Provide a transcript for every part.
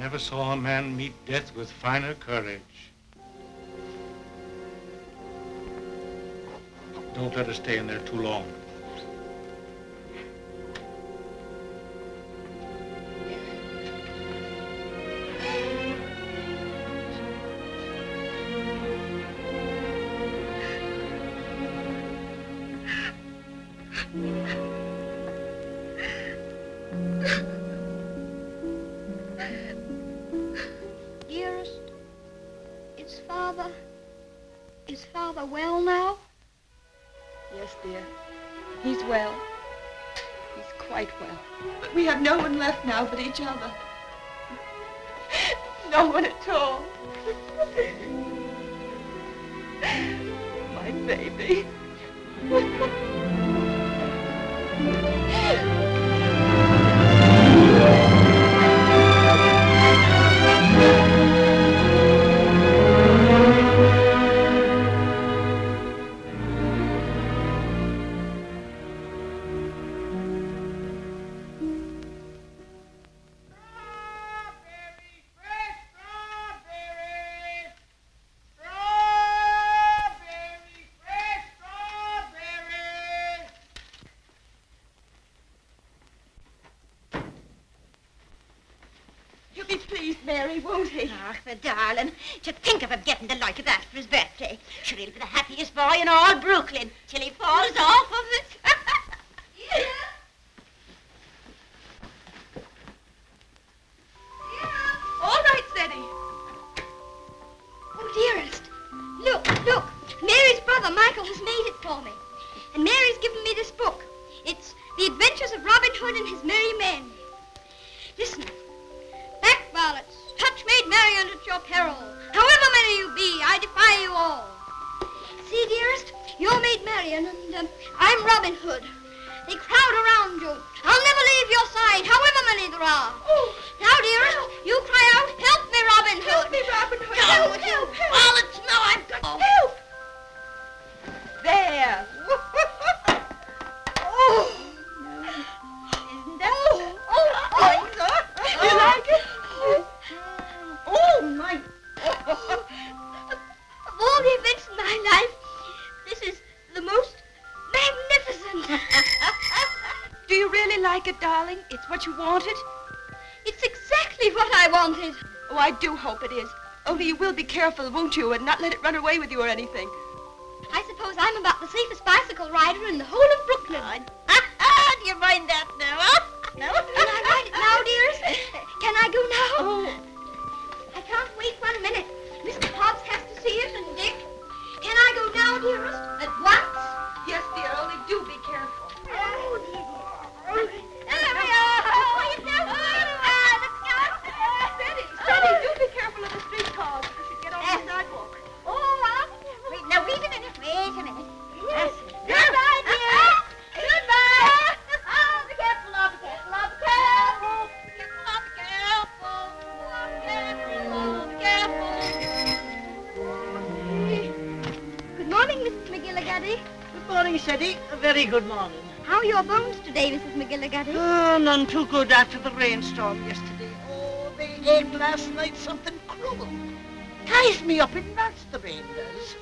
Never saw a man meet death with finer courage. Don't let her stay in there too long. Dearest, is Father well now? Yes, dear. He's well. He's quite well. But we have no one left now but each other. No one at all. My baby. Mary, won't he? Ach, the darling. To think of him getting the like of that for his birthday. Sure, he'll be the happiest boy in all Brooklyn till he falls off of it. Yeah. All right, Freddie. Oh, dearest. Look. Mary's brother, Michael, has made it for me. And Mary's given me this book. It's The Adventures of Robin Hood and His Merry Men. Listen. Back ballots, touch maid Marian at your peril. However many you be, I defy you all. See, dearest, you're maid Marian and I'm Robin Hood. They crowd around you. I'll never leave your side, however many there are. Oh, now, dearest, you cry out, help me, Robin Hood. Help me, Robin Hood. Help. Ballots, no, I've got... Oh. Help. There. Oh. Isn't that... Oh, you like it? Oh, my... Of all the events in my life, this is the most magnificent. Do you really like it, darling? It's what you wanted? It's exactly what I wanted. Oh, I do hope it is. Only you will be careful, won't you, and not let it run away with you or anything. I suppose I'm about the safest bicycle rider in the whole of Brooklyn. Do you mind that now, huh? No? Can I ride it now, dearest? Can I go now? Oh. I can't wait 1 minute. Mr. Hobbs has to see it, and Dick. Can I go now, dearest? At once? Yes, dear, only do be careful. Oh, dear. There we are. Oh, you know, let's go. Steady, do be careful of the streetcars if you should get off the sidewalk. Oh, Wait a minute. Yes. goodbye, dear. Goodbye. Oh, be careful, be careful, be careful. Good morning, Mrs. McGillicuddy. Good morning, Seddy. A very good morning. How are your bones today, Mrs. McGillicuddy? Oh, none too good after the rainstorm yesterday. Oh, they ached last night something cruel. Ties me up in knots, the rain does.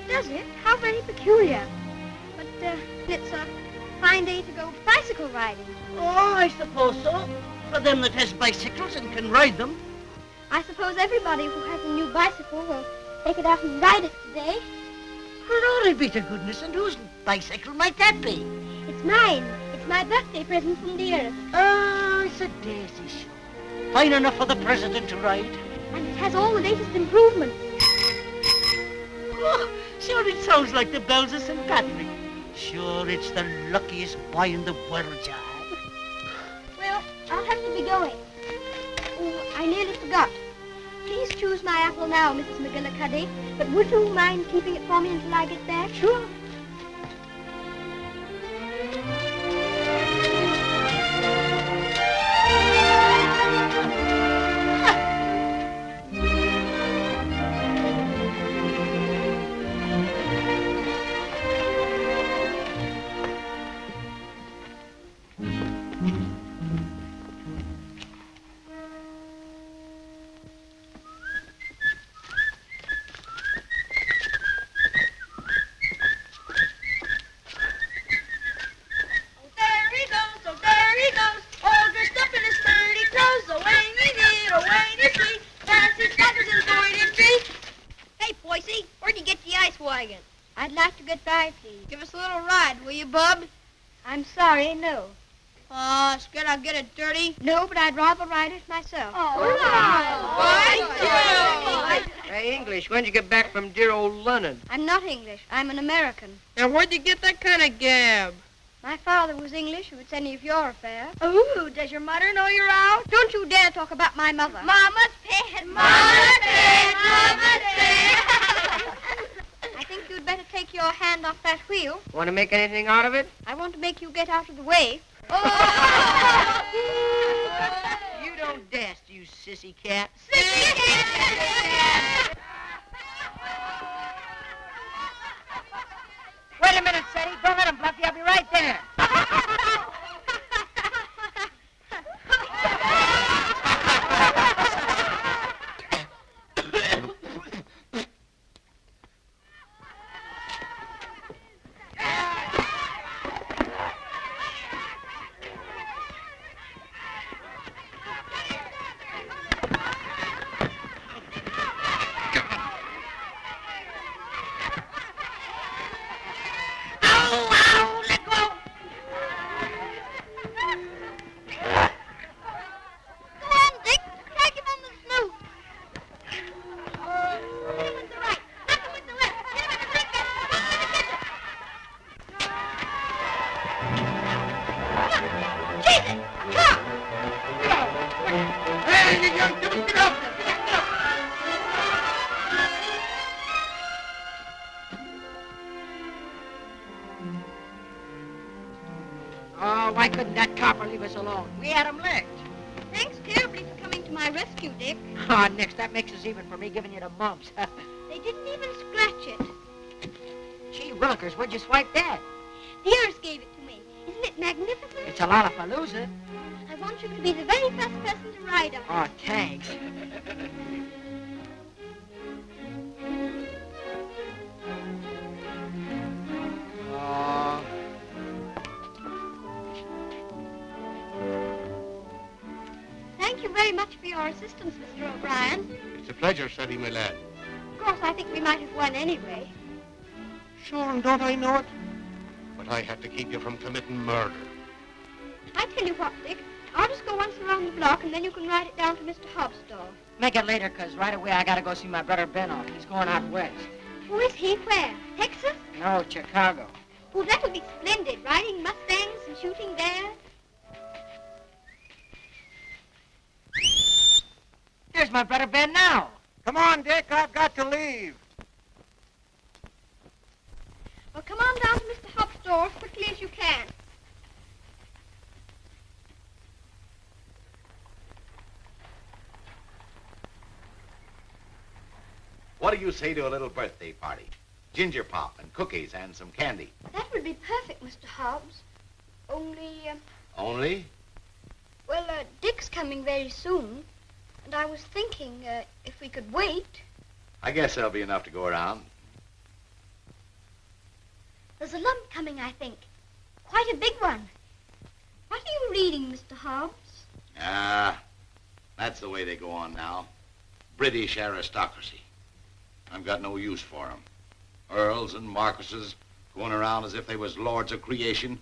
Does it? How very peculiar. But it's a fine day to go bicycle riding. Oh, I suppose so. For them that has bicycles and can ride them. I suppose everybody who has a new bicycle will take it out and ride it today. Glory be to goodness, and whose bicycle might that be? It's mine. It's my birthday present from dearest. Oh, it's a daisy show. Fine enough for the president to ride. And it has all the latest improvements. Oh, sure it sounds like the bells of St. Patrick. Sure, it's the luckiest boy in the world, John. Well, I'll have to be going. Oh, I nearly forgot. Please choose my apple now, Mrs. McGillicuddy. But would you mind keeping it for me until I get back? Sure. get by, please. Give us a little ride, will you, Bub? I'm sorry, no. Oh, scared I'll get it dirty? No, but I'd rather ride it myself. Hey, English, when'd you get back from dear old London? I'm not English. I'm an American. Now, where'd you get that kind of gab? My father was English, if it's any of your affair. Ooh, does your mother know you're out? Don't you dare talk about my mother. Mama's pet, Mama's pet, Mama's pet. I think you'd better take your hand off that wheel. Want to make anything out of it? I want to make you get out of the way. You don't dast, you sissy cat. Sissy cat. Wait a minute, Sadie. Don't let him bluff you. I'll be right there. Why couldn't that copper leave us alone? We had him licked. Thanks terribly for coming to my rescue, Dick. Ah, Nix, that makes us even for me giving you the mumps. They didn't even scratch it. Gee, Willikers, where'd you swipe that? The heiress gave it to me. Isn't it magnificent? It's a lollapalooza. I want you to be the very first person to ride on it. Oh, thanks. Thank you very much for your assistance, Mr. O'Brien. It's a pleasure, Freddie, my lad. Of course, I think we might have won anyway. Sure, and don't I know it? But I had to keep you from committing murder. I tell you what, Dick. I'll just go once around the block, and then you can ride it down to Mr. Hobbs' store. Make it later, 'cause right away I gotta go see my brother Ben off. He's going out west. Who is he? Where? Texas? No, Chicago. Oh, that would be splendid, riding Mustangs and shooting bears. Here's my brother Ben now. Come on, Dick, I've got to leave. Well, come on down to Mr. Hobbs' store as quickly as you can. What do you say to a little birthday party? Ginger pop and cookies and some candy. That would be perfect, Mr. Hobbs. Only, Only? well, Dick's coming very soon. And I was thinking, if we could wait. I guess there'll be enough to go around. There's a lump coming, I think. Quite a big one. What are you reading, Mr. Hobbs? Ah, that's the way they go on now. British aristocracy. I've got no use for 'em. Earls and marquises going around as if they was lords of creation,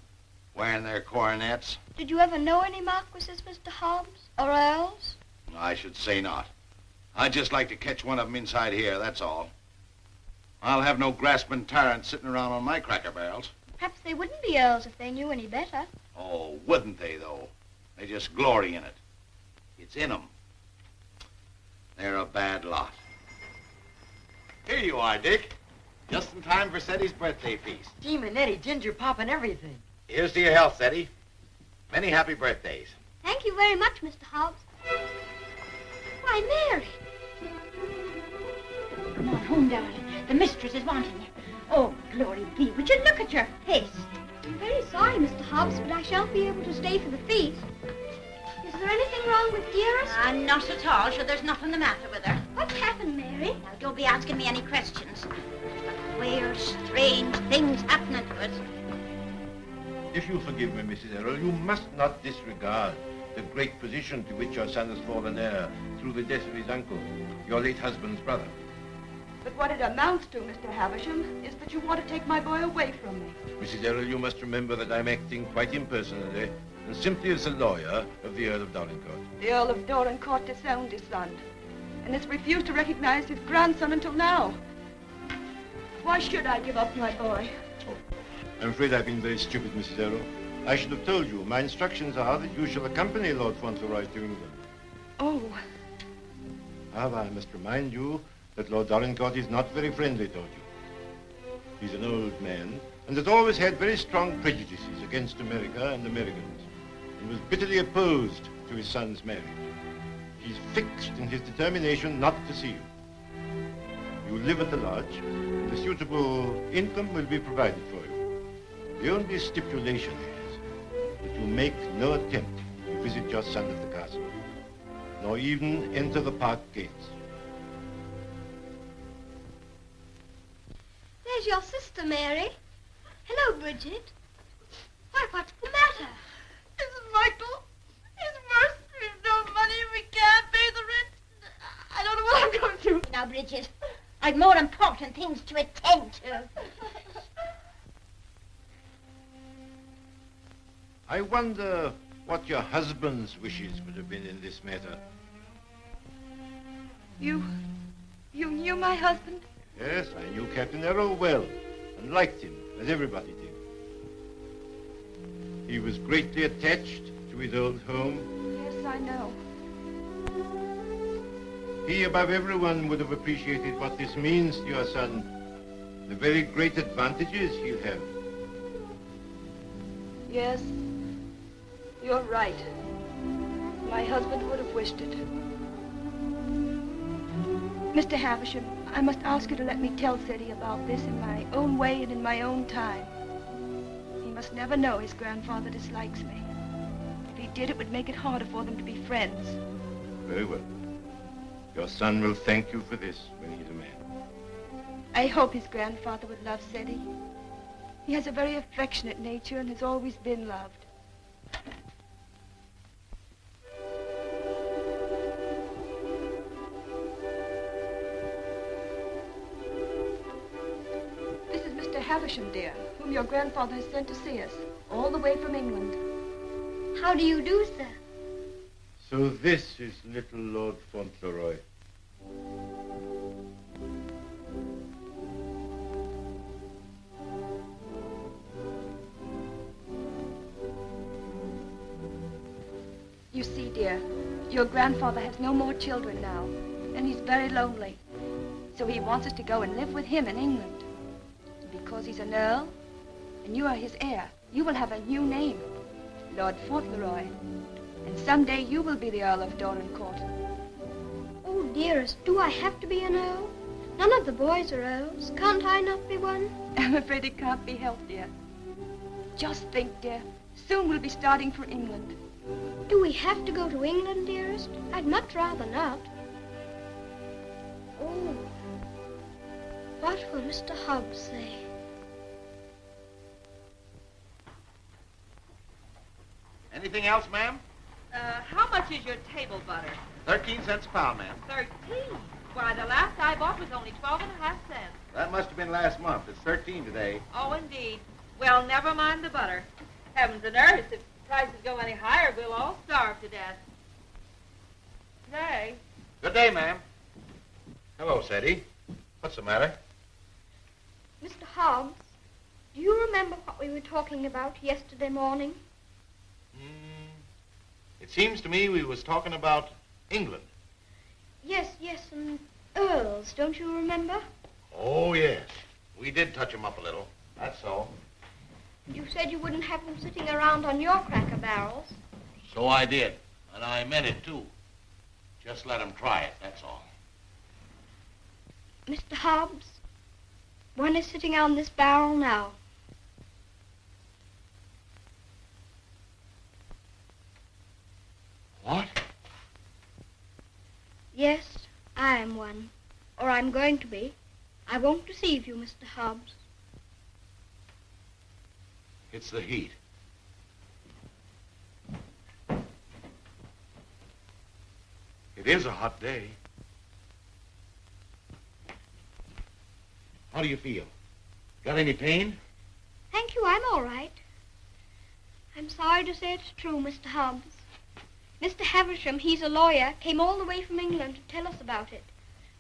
wearing their coronets. Did you ever know any marquises, Mr. Hobbs? Or earls? I should say not. I'd just like to catch one of 'em inside here, that's all. I'll have no grasping tyrants sitting around on my cracker barrels. Perhaps they wouldn't be earls if they knew any better. Oh, wouldn't they, though? They just glory in it. It's in 'em. They're a bad lot. Here you are, Dick. Just in time for Seddy's birthday feast. Gee, Manetti, ginger pop and everything. Here's to your health, Seddy. Many happy birthdays. Thank you very much, Mr. Hobbs. Why, Mary. Come on home, darling. The mistress is wanting you. Oh, glory be. Would you look at your face? I'm very sorry, Mr. Hobbs, but I shan't be able to stay for the feast. Is there anything wrong with dearest? Not at all. Sure, there's nothing the matter with her. What's happened, Mary? Now, don't be asking me any questions. There's the queer, strange things happening to us. If you forgive me, Mrs. Errol, you must not disregard the great position to which your son has fallen heir through the death of his uncle, your late husband's brother. But what it amounts to, Mr. Havisham, is that you want to take my boy away from me. Mrs. Errol, you must remember that I'm acting quite impersonally and simply as a lawyer of the Earl of Dorincourt. The Earl of Dorincourt disowned his son and has refused to recognize his grandson until now. Why should I give up my boy? Oh, I'm afraid I've been very stupid, Mrs. Errol. I should have told you. My instructions are that you shall accompany Lord Fauntleroy to England. Oh. However, I must remind you that Lord Dorincourt is not very friendly toward you. He's an old man and has always had very strong prejudices against America and Americans, and was bitterly opposed to his son's marriage. He's fixed in his determination not to see you. You live at the lodge, and a suitable income will be provided for you. The only stipulation is that you make no attempt to visit your son at the castle, nor even enter the park gates. There's your sister, Mary. Hello, Bridget. Why, what's the matter? Mrs. Michael, it's worse. We've no money. We can't pay the rent. I don't know what I'm going to do. Now, Bridget, I've more important things to attend to. I wonder what your husband's wishes would have been in this matter. You knew my husband? Yes, I knew Captain Errol well and liked him, as everybody did. He was greatly attached to his old home. Yes, I know. He, above everyone, would have appreciated what this means to your son, the very great advantages he'll have. Yes, you're right. My husband would have wished it. Mr. Havisham, I must ask you to let me tell Freddie about this in my own way and in my own time. He must never know his grandfather dislikes me. If he did, it would make it harder for them to be friends. Very well. Your son will thank you for this when he's a man. I hope his grandfather would love Freddie. He has a very affectionate nature and has always been loved. This is Mr. Havisham, dear, whom your grandfather has sent to see us, all the way from England. How do you do, sir? So this is little Lord Fauntleroy. You see, dear, your grandfather has no more children now, and he's very lonely. So he wants us to go and live with him in England. Because he's an earl, and you are his heir, you will have a new name, Lord Fauntleroy. And someday you will be the Earl of Dorincourt. Oh, dearest, do I have to be an earl? None of the boys are earls. Can't I not be one? I'm afraid it can't be helped, dear. Just think, dear, soon we'll be starting for England. Do we have to go to England, dearest? I'd much rather not. Oh, what will Mr. Hobbs say? Anything else, ma'am? How much is your table butter? 13 cents a pound, ma'am. 13. Why, the last I bought was only 12.5 cents. That must have been last month. It's 13 today. Oh, indeed. Well, never mind the butter. Heavens and earth, if prices go any higher, we'll all starve to death. Nay. Good day, ma'am. Hello, Sadie. What's the matter? Mr. Hobbs, do you remember what we were talking about yesterday morning? It seems to me we was talking about England. Yes, and earls, don't you remember? Oh, yes. We did touch 'em up a little. That's all. You said you wouldn't have them sitting around on your cracker barrels. So I did. And I meant it, too. Just let 'em try it, that's all. Mr. Hobbs, one is sitting on this barrel now. What? Yes, I am one. Or I'm going to be. I won't deceive you, Mr. Hobbs. It's the heat. It is a hot day. How do you feel? Got any pain? Thank you, I'm all right. I'm sorry to say it's true, Mr. Hobbs. Mr. Havisham, he's a lawyer, came all the way from England to tell us about it.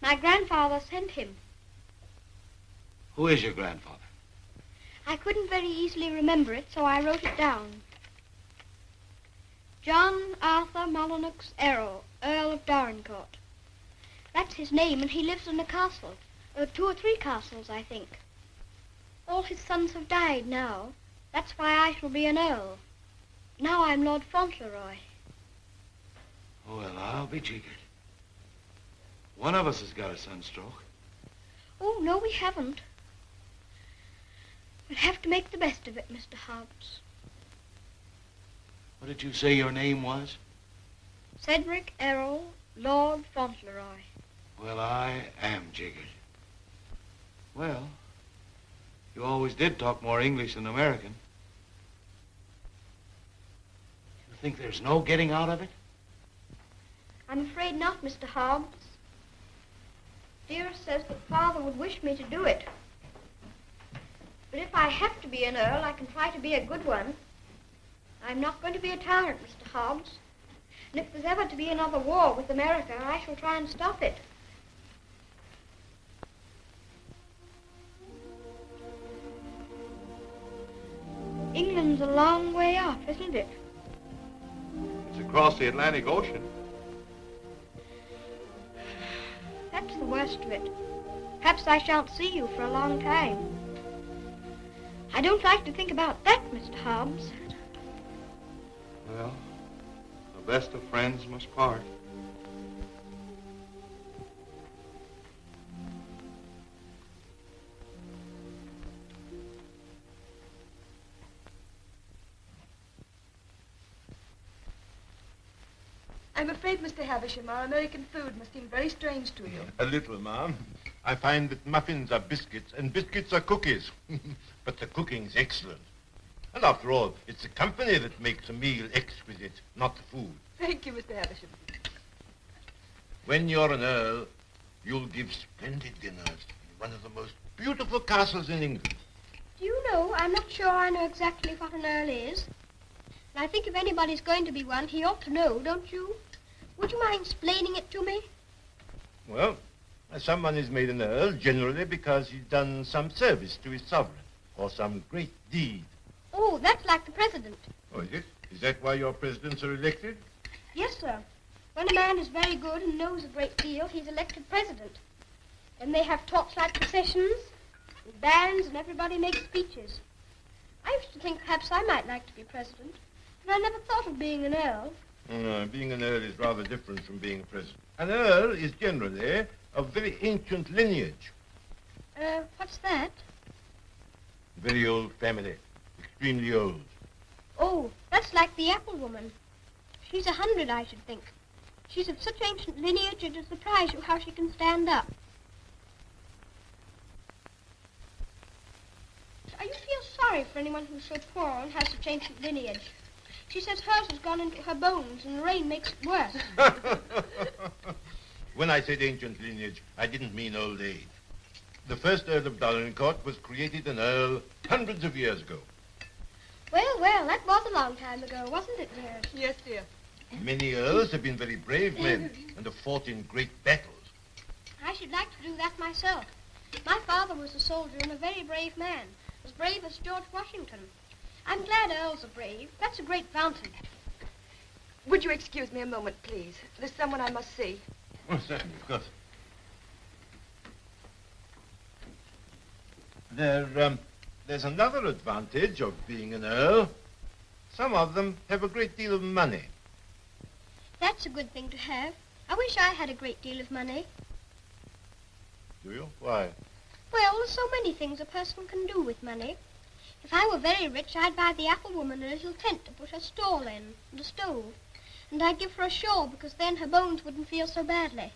My grandfather sent him. Who is your grandfather? I couldn't very easily remember it, so I wrote it down. John Arthur Molyneux Errol, Earl of Dorincourt. That's his name, and he lives in a castle. 2 or 3 castles, I think. All his sons have died now. That's why I shall be an earl. Now I'm Lord Fauntleroy. Well, I'll be jiggered. One of us has got a sunstroke. Oh, no, we haven't. We'll have to make the best of it, Mr. Hobbs. What did you say your name was? Cedric Errol, Lord Fauntleroy. Well, I am jiggered. Well, you always did talk more English than American. You think there's no getting out of it? I'm afraid not, Mr. Hobbs. Dearest says that Father would wish me to do it. But if I have to be an earl, I can try to be a good one. I'm not going to be a tyrant, Mr. Hobbs. And if there's ever to be another war with America, I shall try and stop it. England's a long way off, isn't it? It's across the Atlantic Ocean. That's the worst of it. Perhaps I shan't see you for a long time. I don't like to think about that, Mr. Hobbs. Well, the best of friends must part. I'm afraid, Mr. Havisham, our American food must seem very strange to you. A little, ma'am. I find that muffins are biscuits and biscuits are cookies. But the cooking's excellent. And after all, it's the company that makes a meal exquisite, not the food. Thank you, Mr. Havisham. When you're an earl, you'll give splendid dinners in one of the most beautiful castles in England. Do you know, I'm not sure I know exactly what an earl is. And I think if anybody's going to be one, he ought to know, don't you? Would you mind explaining it to me? Well, someone is made an earl generally because he's done some service to his sovereign or some great deed. Oh, that's like the president. Oh, is it? Is that why your presidents are elected? Yes, sir. When a man is very good and knows a great deal, he's elected president. And they have torchlight processions, and bands, and everybody makes speeches. I used to think perhaps I might like to be president, but I never thought of being an earl. Being an earl is rather different from being a president. An earl is generally of very ancient lineage. What's that? Very old family. Extremely old. Oh, that's like the apple woman. She's 100, I should think. She's of such ancient lineage it'll surprise you how she can stand up. I used to feel sorry for anyone who's so poor and has such ancient lineage. She says hers has gone into her bones and the rain makes it worse. When I said ancient lineage, I didn't mean old age. The first Earl of Dorincourt was created an earl hundreds of years ago. Well, that was a long time ago, wasn't it, dear? Yes, dear. Many earls have been very brave men and have fought in great battles. I should like to do that myself. My father was a soldier and a very brave man, as brave as George Washington. I'm glad earls are brave. That's a great advantage. Would you excuse me a moment, please? There's someone I must see. Oh, certainly, of course. There's another advantage of being an earl. Some of them have a great deal of money. That's a good thing to have. I wish I had a great deal of money. Do you? Why? Well, there's so many things a person can do with money. If I were very rich, I'd buy the apple woman a little tent to put her stall in, and a stove. And I'd give her a shawl, because then her bones wouldn't feel so badly.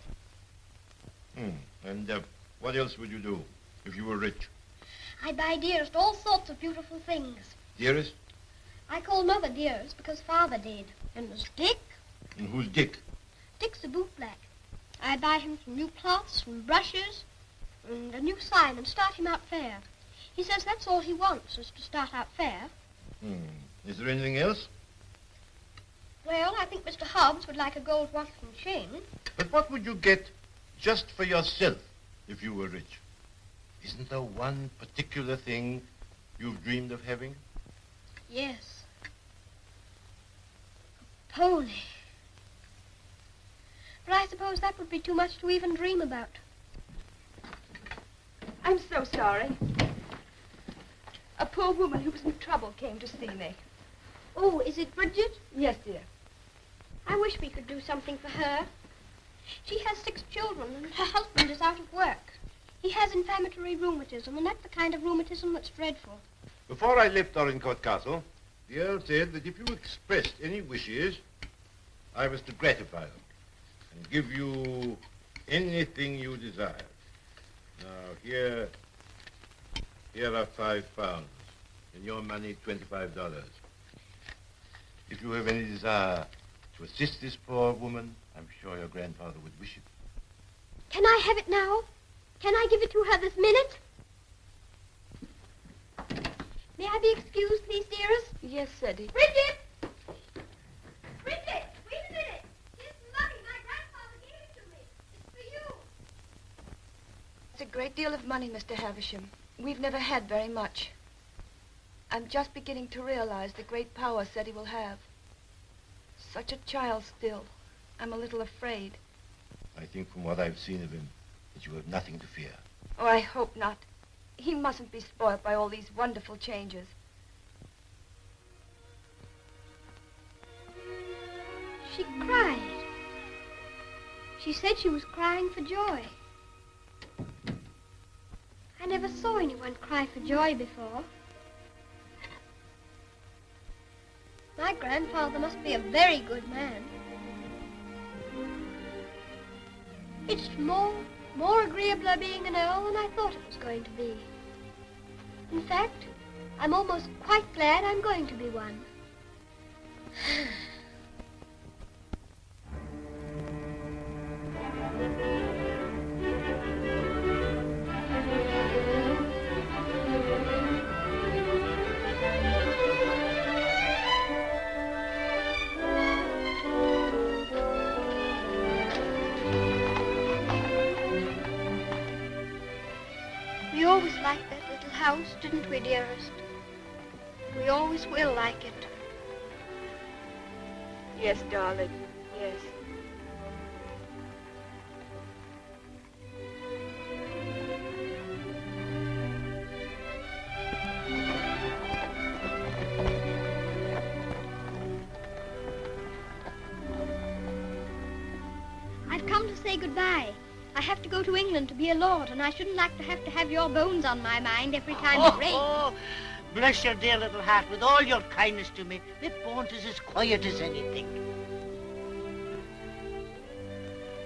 And what else would you do if you were rich? I'd buy Dearest all sorts of beautiful things. Dearest? I call Mother Dearest because Father did. And there's Dick. And who's Dick? Dick's a bootblack. I'd buy him some new cloths, some brushes, and a new sign and start him out fair. He says that's all he wants, is to start out fair. Is there anything else? Well, I think Mr. Hobbs would like a gold watch and chain. But what would you get just for yourself if you were rich? Isn't there one particular thing you've dreamed of having? Yes. A pony. But I suppose that would be too much to even dream about. I'm so sorry. A poor woman who was in trouble came to see me. Oh, is it Bridget? Yes, dear. I wish we could do something for her. She has 6 children, and her husband is out of work. He has inflammatory rheumatism, and that's the kind of rheumatism that's dreadful. Before I left Dorincourt Castle, the Earl said that if you expressed any wishes, I was to gratify them and give you anything you desired. Now, here are 5 pounds. In your money, $25. If you have any desire to assist this poor woman, I'm sure your grandfather would wish it. Can I have it now? Can I give it to her this minute? May I be excused, please, dearest? Yes, Freddie. Bridget! Bridget, wait a minute. Here's the money. My grandfather gave it to me. It's for you. It's a great deal of money, Mr. Havisham. We've never had very much. I'm just beginning to realize the great power Freddie will have. Such a child still. I'm a little afraid. I think from what I've seen of him that you have nothing to fear. Oh, I hope not. He mustn't be spoiled by all these wonderful changes. She cried. She said she was crying for joy. I never saw anyone cry for joy before. My grandfather must be a very good man. It's more agreeable being an earl than I thought it was going to be. In fact, I'm almost quite glad I'm going to be one. We always liked that little house, didn't we, dearest? We always will like it. Yes, darling. Yes. I've come to say goodbye. I have to go to England to be a lord, and I shouldn't like to have your bones on my mind every time it rains. Oh, bless your dear little heart with all your kindness to me. My bones is as quiet as anything.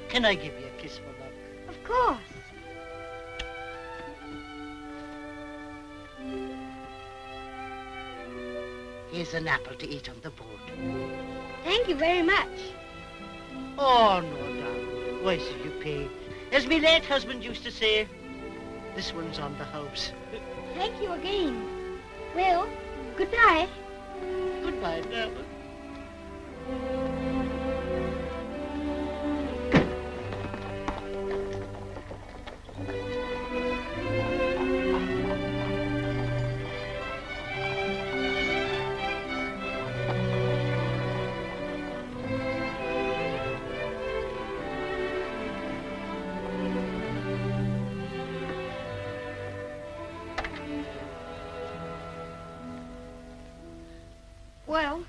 Can I give you a kiss for luck? Of course. Here's an apple to eat on the board. Thank you very much. Oh, no, darling. Why should you pay? As my late husband used to say, this one's on the house. Thank you again. Well, goodbye. Goodbye, darling. Well,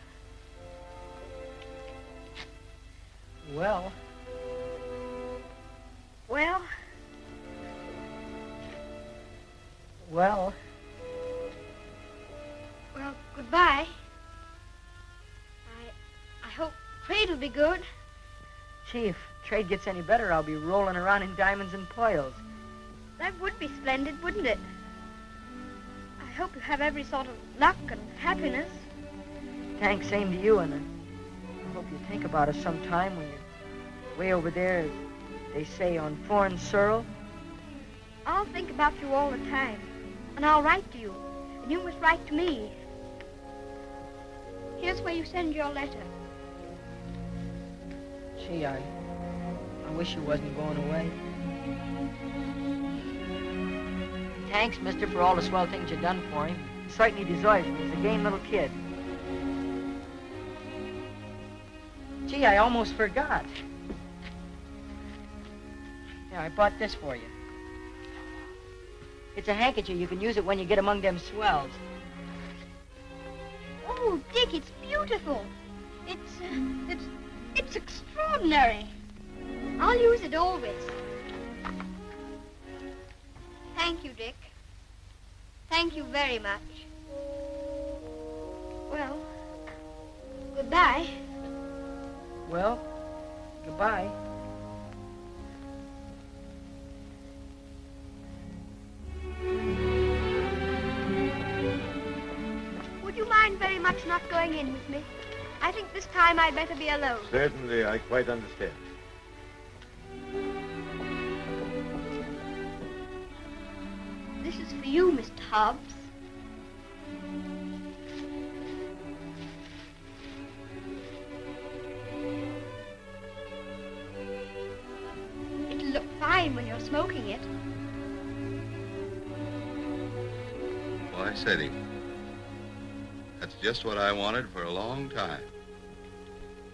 Well, well, well, well, goodbye. I hope trade'll be good. Gee, if trade gets any better, I'll be rolling around in diamonds and pearls. That would be splendid, wouldn't it? I hope you have every sort of luck and happiness. Thanks, same to you, and I hope you think about us sometime when you're way over there, as they say, on foreign soil. I'll think about you all the time. And I'll write to you. And you must write to me. Here's where you send your letter. Gee, I wish you wasn't going away. Thanks, mister, for all the swell things you've done for him. He certainly deserves it. He's a game little kid. Gee, I almost forgot. Here, I bought this for you. It's a handkerchief. You can use it when you get among them swells. Oh, Dick, it's beautiful. It's extraordinary. I'll use it always. Thank you, Dick. Thank you very much. Well, goodbye. Well, goodbye. Would you mind very much not going in with me? I think this time I'd better be alone. Certainly, I quite understand. This is for you, Mr. Hobbs. It'll look fine when you're smoking it. Why, Freddie, that's just what I wanted for a long time.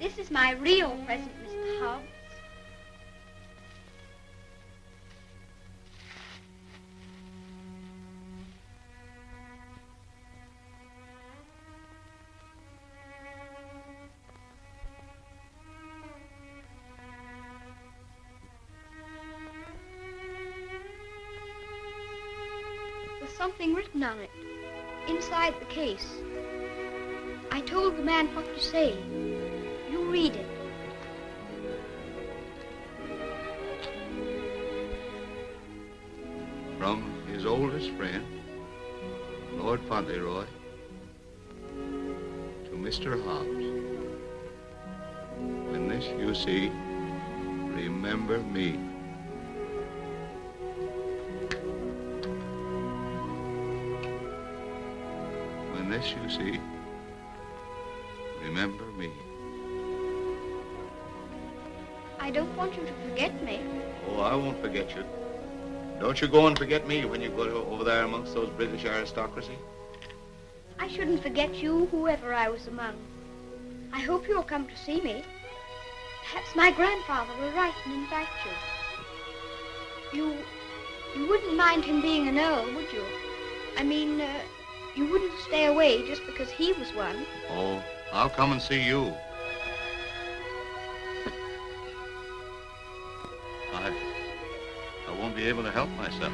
This is my real present, Mr. Hobbs. There's something written on it, inside the case. I told the man what to say. You read it. From his oldest friend, Lord Fauntleroy, to Mr. Hobbs. When this you see, remember me. When this you see, remember me. I don't want you to forget me. Oh, I won't forget you. Don't you go and forget me when you go over there amongst those British aristocracy. I shouldn't forget you, whoever I was among. I hope you'll come to see me. Perhaps my grandfather will write and invite you. You wouldn't mind him being an earl, would you? I mean, you wouldn't stay away just because he was one. Oh, I'll come and see you. I won't be able to help myself.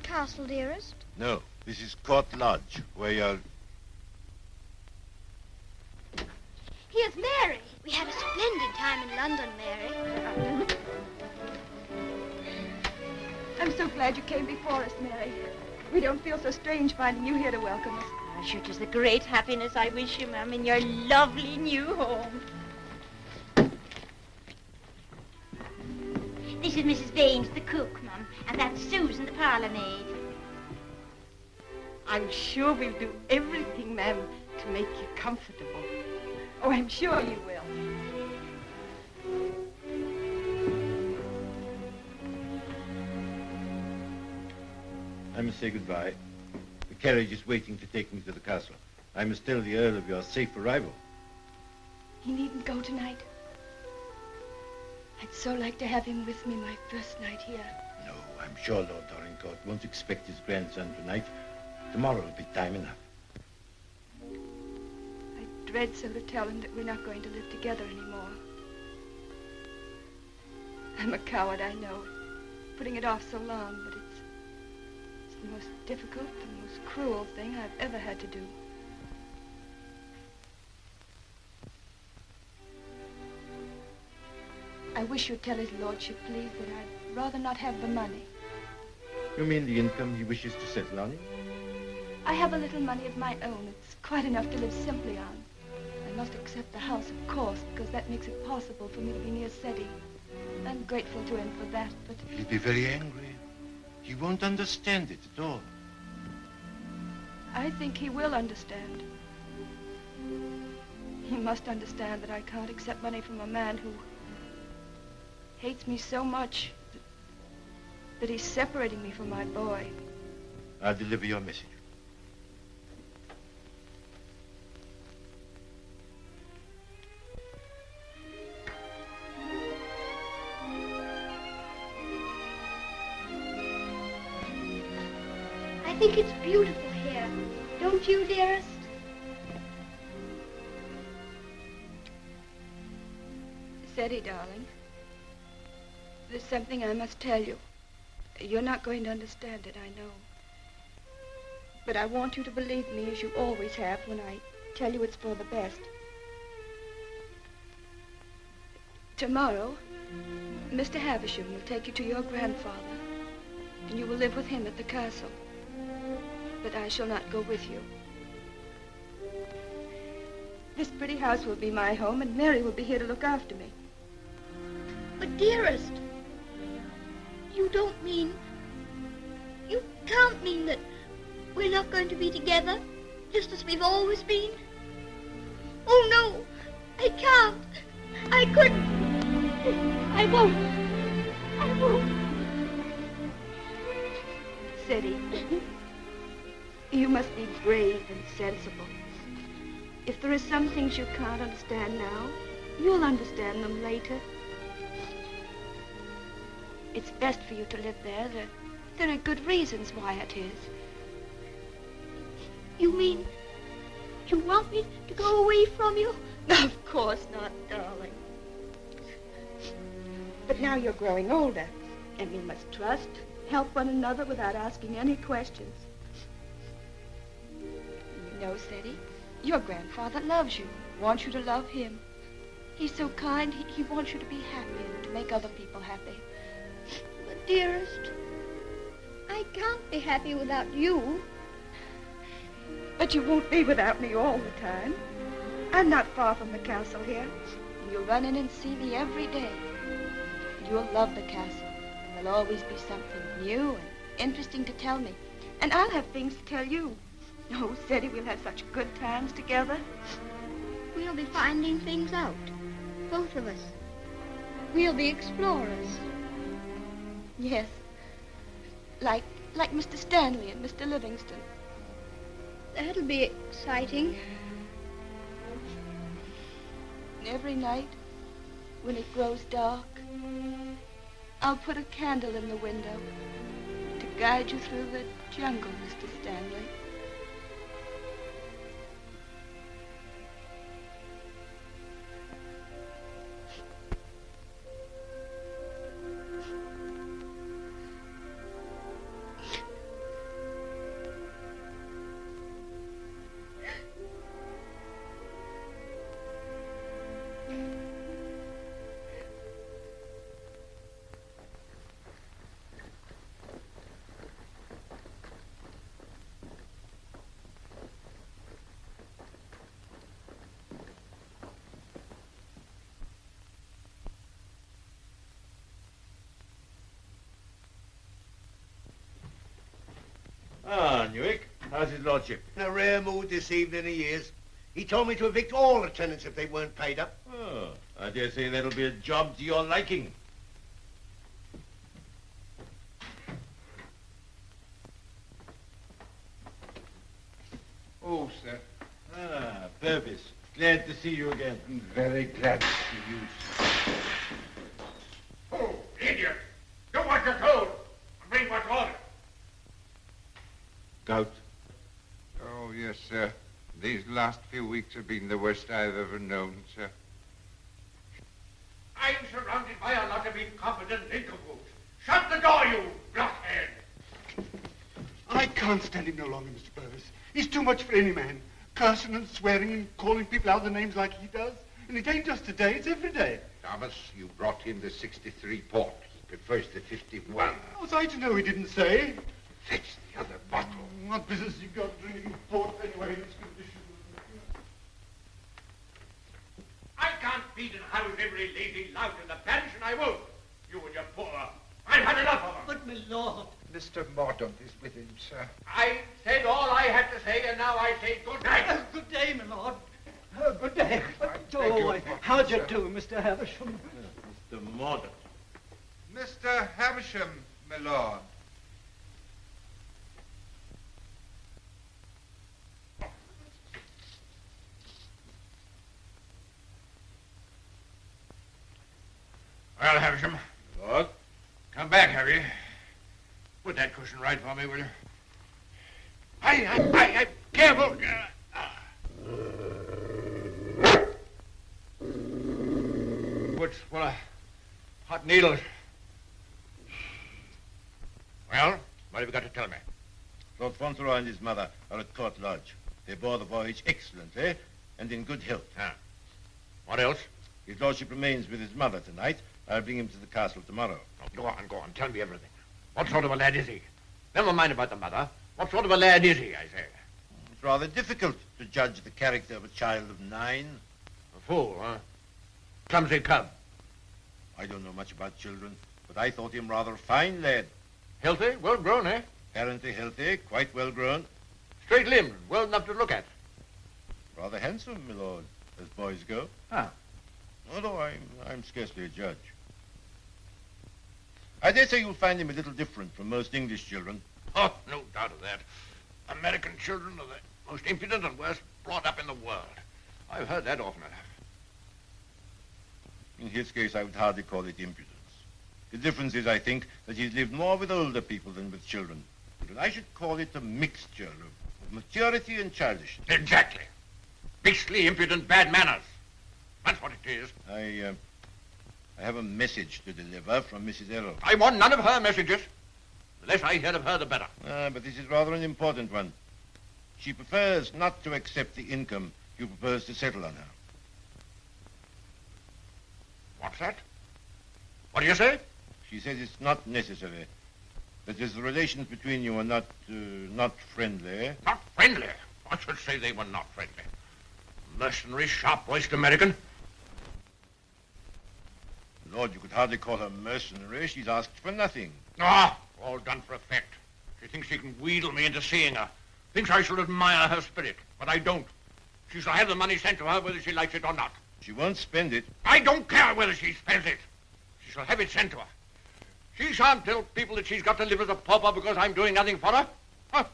Castle, dearest? No, this is Court Lodge, where you're... Here's Mary. We had a splendid time in London, Mary. I'm so glad you came before us, Mary. We don't feel so strange finding you here to welcome us. Oh, sure, 'tis a great happiness I wish you, ma'am, in your lovely new home. This is Mrs. Baines, the cook, Mum, and that's Susan, the parlour maid. I'm sure we'll do everything, ma'am, to make you comfortable. Oh, I'm sure you will. I must say goodbye. The carriage is waiting to take me to the castle. I must tell the Earl of your safe arrival. He needn't go tonight. I'd so like to have him with me my first night here. No, I'm sure Lord Dorincourt won't expect his grandson tonight. Tomorrow will be time enough. I dread so to tell him that we're not going to live together anymore. I'm a coward, I know, putting it off so long, but it's the most difficult, the most cruel thing I've ever had to do. I wish you'd tell his lordship, please, that I'd rather not have the money. You mean the income he wishes to settle on? I have a little money of my own. It's quite enough to live simply on. I must accept the house, of course, because that makes it possible for me to be near Freddie. I'm grateful to him for that, but... He'll be very angry. He won't understand it at all. I think he will understand. He must understand that I can't accept money from a man who hates me so much that he's separating me from my boy. I'll deliver your message. I think it's beautiful here. Don't you, dearest? Freddie, darling, there's something I must tell you. You're not going to understand it, I know. But I want you to believe me, as you always have, when I tell you it's for the best. Tomorrow, Mr. Havisham will take you to your grandfather, and you will live with him at the castle. But I shall not go with you. This pretty house will be my home, and Mary will be here to look after me. But, dearest, you don't mean... You can't mean that we're not going to be together, just as we've always been? Oh, no, I can't. I couldn't. I won't. I won't. Freddie, you must be brave and sensible. If there are some things you can't understand now, you'll understand them later. It's best for you to live there. There are good reasons why it is. You mean you want me to go away from you? Of course not, darling. But now you're growing older, and we must trust, help one another without asking any questions. You know, Freddie, your grandfather loves you, wants you to love him. He's so kind, he wants you to be happy and to make other people happy. But, dearest, I can't be happy without you. But you won't be without me all the time. I'm not far from the castle here. You'll run in and see me every day. You'll love the castle, and there'll always be something new and interesting to tell me. And I'll have things to tell you. Oh, Freddie, we'll have such good times together. We'll be finding things out, both of us. We'll be explorers. Yes, like Mr. Stanley and Mr. Livingston. That'll be exciting. Every night, when it grows dark, I'll put a candle in the window to guide you through the jungle, Mr. Stanley. Newick. How's his lordship? In a rare mood this evening he is. He told me to evict all the tenants if they weren't paid up. Oh, I dare say that'll be a job to your liking. Oh, sir. Ah, Purvis. Glad to see you again. I'm very glad to see you, sir. Oh, idiot! Do what you're told, and bring what's ordered. Gout. Oh, yes, sir. These last few weeks have been the worst I've ever known, sir. I'm surrounded by a lot of incompetent nincompoops. Shut the door, you blockhead! I can't stand him no longer, Mr. Purvis. He's too much for any man. Cursing and swearing and calling people out their names like he does. And it ain't just today, it's every day. Thomas, you brought him the 63 port. He prefers the 51. How was I to know he didn't say? Fetch the other bottle. What business you got drinking port anyway in this condition? I can't feed and house every lazy lout in the parish, and I won't. You and your poor. I've had enough of them. But, my lord... Mr. Mordaunt is with him, sir. I said all I had to say, and now I say good night. Good day, my lord. Good day. Oh, how'd you do, Mr. Havisham? Mr. Mordaunt. Mr. Havisham, my lord. Well, Havisham. Lord? Come back, have you? Put that cushion right for me, will you? I careful. What's full of hot needles? Well, what have you got to tell me? Lord Fauntleroy and his mother are at Court Lodge. They bore the voyage excellently and in good health. Ah. What else? His lordship remains with his mother tonight. I'll bring him to the castle tomorrow. Oh, go on. Tell me everything. What sort of a lad is he? Never mind about the mother. What sort of a lad is he, I say? It's rather difficult to judge the character of a child of 9. A fool, huh? Clumsy cub. I don't know much about children, but I thought him rather a fine lad. Healthy? Well grown, eh? Apparently healthy, quite well grown. Straight-limbed, well enough to look at. Rather handsome, my lord, as boys go. Ah. Although I'm scarcely a judge. I dare say you'll find him a little different from most English children. Oh, no doubt of that. American children are the most impudent and worst brought up in the world. I've heard that often enough. In his case, I would hardly call it impudence. The difference is, I think, that he's lived more with older people than with children. But I should call it a mixture of maturity and childishness. Exactly. Beastly, impudent, bad manners. That's what it is. I have a message to deliver from Mrs. Errol. I want none of her messages. The less I hear of her, the better. But this is rather an important one. She prefers not to accept the income you propose to settle on her. What's that? What do you say? She says it's not necessary. That the relations between you are not friendly. Not friendly? I should say they were not friendly. Mercenary, sharp-voiced American. Lord, you could hardly call her mercenary. She's asked for nothing. Ah, all done for effect. She thinks she can wheedle me into seeing her. Thinks I shall admire her spirit, but I don't. She shall have the money sent to her whether she likes it or not. She won't spend it. I don't care whether she spends it. She shall have it sent to her. She shan't tell people that she's got to live as a pauper because I'm doing nothing for her. Huh?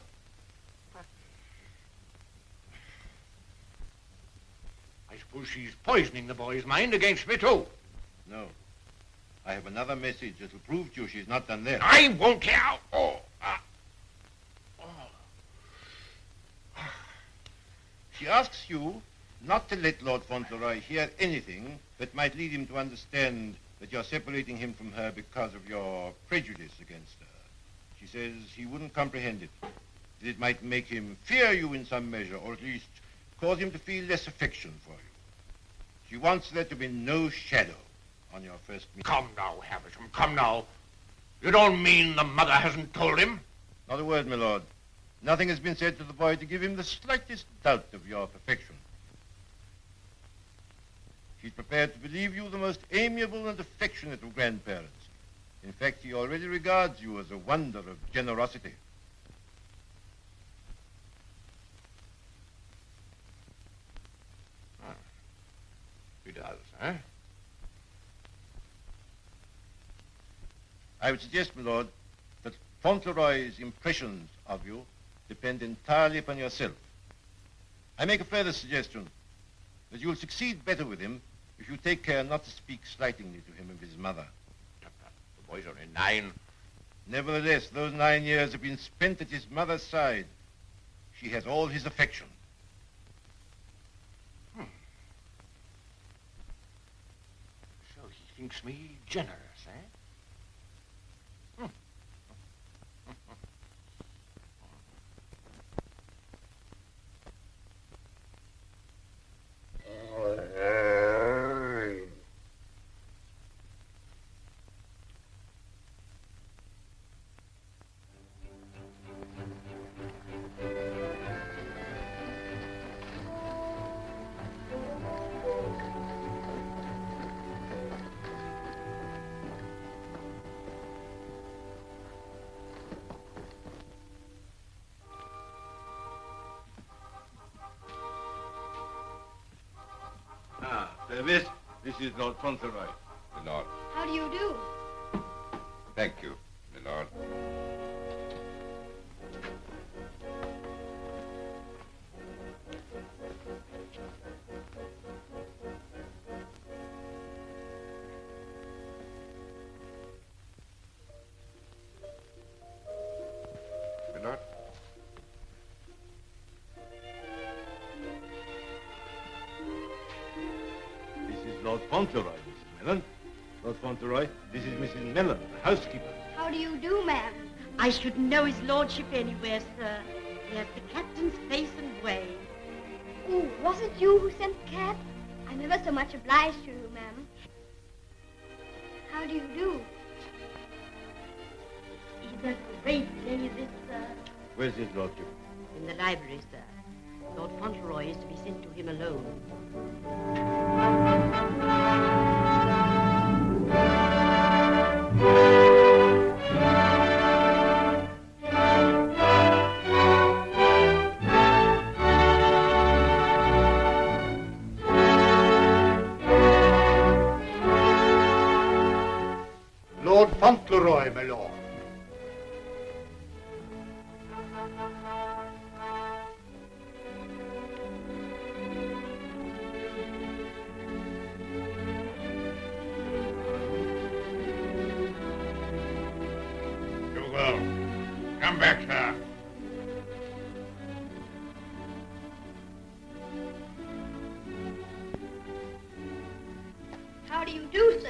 I suppose she's poisoning the boy's mind against me, too. No. I have another message that'll prove to you she's not done that. I won't care. She asks you not to let Lord Fauntleroy hear anything that might lead him to understand that you're separating him from her because of your prejudice against her. She says he wouldn't comprehend it, that it might make him fear you in some measure, or at least cause him to feel less affection for you. She wants there to be no shadow on your first meeting. Come now, Havisham, come now. You don't mean the mother hasn't told him? Not a word, my lord. Nothing has been said to the boy to give him the slightest doubt of your perfection. She's prepared to believe you the most amiable and affectionate of grandparents. In fact, he already regards you as a wonder of generosity. Huh? I would suggest, my lord, that Fauntleroy's impressions of you depend entirely upon yourself. I make a further suggestion, that you'll succeed better with him if you take care not to speak slightingly to him of his mother. The boy's only 9. Nevertheless, those 9 years have been spent at his mother's side. She has all his affection. So he thinks me generous, eh? This is Lord Fauntleroy. My lord. How do you do? Thank you, my lord. My lord. Lord Fauntleroy, Mrs. Mellon. Lord Fauntleroy, this is Mrs. Mellon, the housekeeper. How do you do, ma'am? I shouldn't know his lordship anywhere, sir. He has the captain's face and way. Oh, was it you who sent the cab? I'm ever so much obliged to you, ma'am. How do you do? He's a great day, this, sir. Where's his lordship? In the library, sir. Lord Fauntleroy is to be sent to him alone. Lord Fauntleroy, my lord. Come back, sir. How do you do, sir?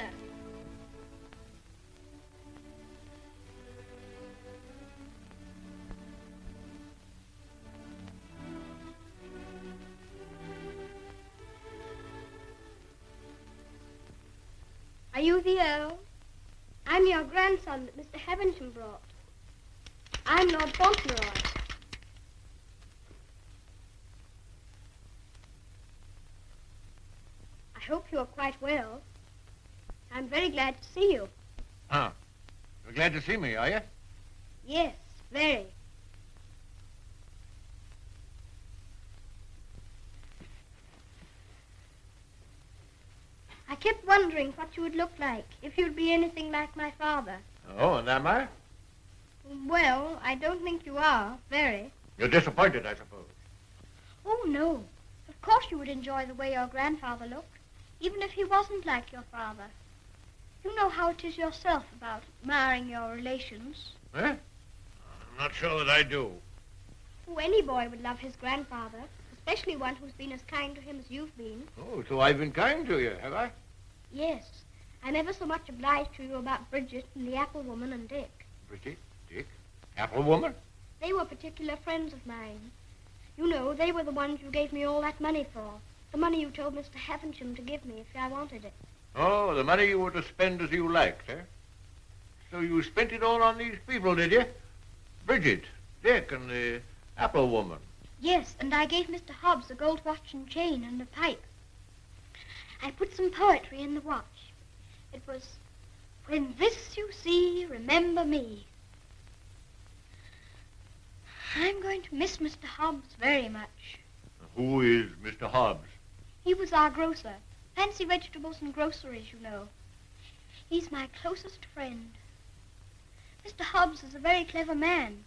Are you the Earl? I'm your grandson that Mr. Heavensham brought. I'm Lord Fauntleroy. I hope you are quite well. I'm very glad to see you. Ah, you're glad to see me, are you? Yes, very. I kept wondering what you would look like if you'd be anything like my father. Oh, and am I? Well, I don't think you are, very. You're disappointed, I suppose. Oh, no. Of course you would enjoy the way your grandfather looked, even if he wasn't like your father. You know how it is yourself about admiring your relations. Eh? I'm not sure that I do. Oh, any boy would love his grandfather, especially one who's been as kind to him as you've been. Oh, so I've been kind to you, have I? Yes. I'm ever so much obliged to you about Bridget and the apple woman and Dick. Bridget, Dick, apple woman? They were particular friends of mine. You know, they were the ones you gave me all that money for. The money you told Mr. Heavensham to give me if I wanted it. Oh, the money you were to spend as you liked, eh? So you spent it all on these people, did you? Bridget, Dick, and the apple woman. Yes, and I gave Mr. Hobbs a gold watch and chain and a pipe. I put some poetry in the watch. It was, "When this you see, remember me." I'm going to miss Mr. Hobbs very much. Who is Mr. Hobbs? He was our grocer. Fancy vegetables and groceries, you know. He's my closest friend. Mr. Hobbs is a very clever man.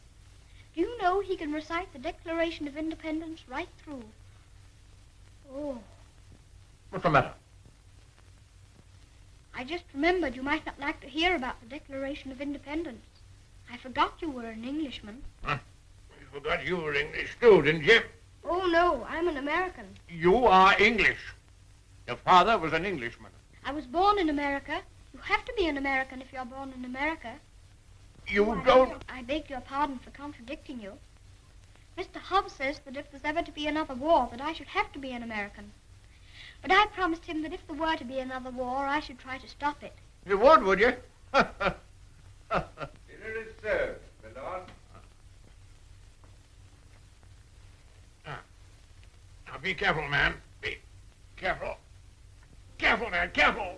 Do you know he can recite the Declaration of Independence right through? Oh. What's the matter? I just remembered you might not like to hear about the Declaration of Independence. I forgot you were an Englishman. Huh? You forgot you were English too, didn't you? Oh, no, I'm an American. You are English. Your father was an Englishman. I was born in America. You have to be an American if you're born in America. You don't... I beg your pardon for contradicting you. Mr. Hobbs says that if there's ever to be another war, that I should have to be an American. But I promised him that if there were to be another war, I should try to stop it. You would you? Dinner is served, my lord. Now, be careful, man. Be careful. Careful, man, careful.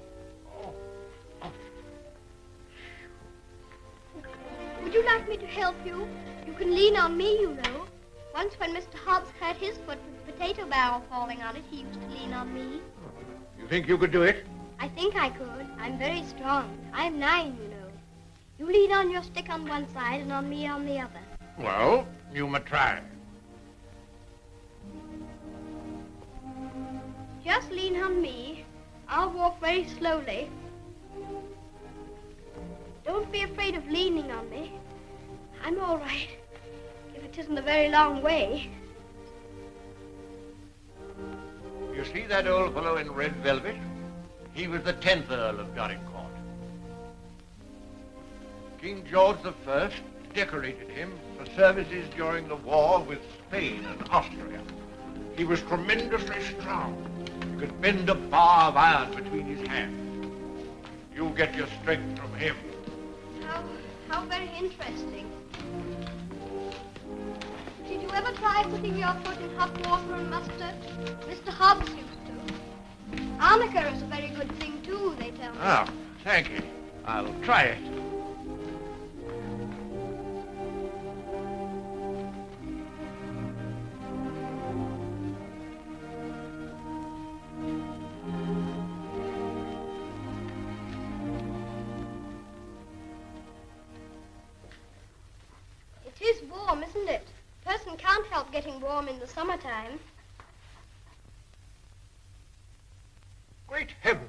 Would you like me to help you? You can lean on me, you know. Once when Mr. Hobbs hurt his foot with the potato barrel falling on it, he used to lean on me. You think you could do it? I think I could. I'm very strong. I'm 9, you know. You lean on your stick on one side and on me on the other. Well, you may try. Just lean on me. I'll walk very slowly. Don't be afraid of leaning on me. I'm all right, if it isn't a very long way. You see that old fellow in red velvet? He was the 10th Earl of Dorincourt. King George I decorated him for services during the war with Spain and Austria. He was tremendously strong. He could bend a bar of iron between his hands. You get your strength from him. How very interesting. Did you ever try putting your foot in hot water and mustard? Mr. Hobbs used to. Arnica is a very good thing, too, they tell me. Oh, thank you. I'll try it. It is warm, isn't it? A person can't help getting warm in the summertime. Great heaven!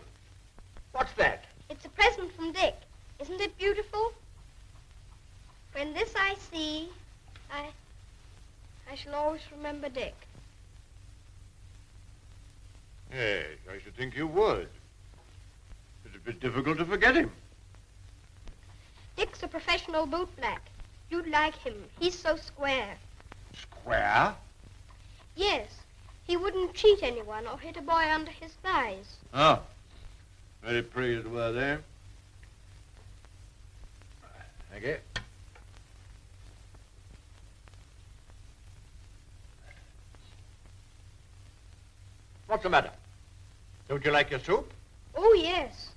What's that? It's a present from Dick. Isn't it beautiful? When this I see, I shall always remember Dick. Yes, I should think you would. It'd be difficult to forget him. Dick's a professional bootblack. You'd like him. He's so square. Square? Yes. He wouldn't cheat anyone or hit a boy under his thighs. Oh. Very pleased with there. Thank you. What's the matter? Don't you like your soup? Oh, yes.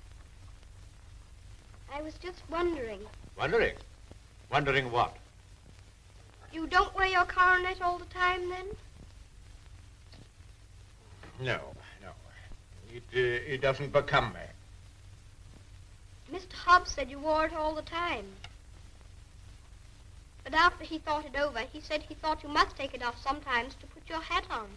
I was just wondering. Wondering? Wondering what? You don't wear your coronet all the time, then? No. It doesn't become me. Mr. Hobbs said you wore it all the time. But after he thought it over, he said he thought you must take it off sometimes to put your hat on.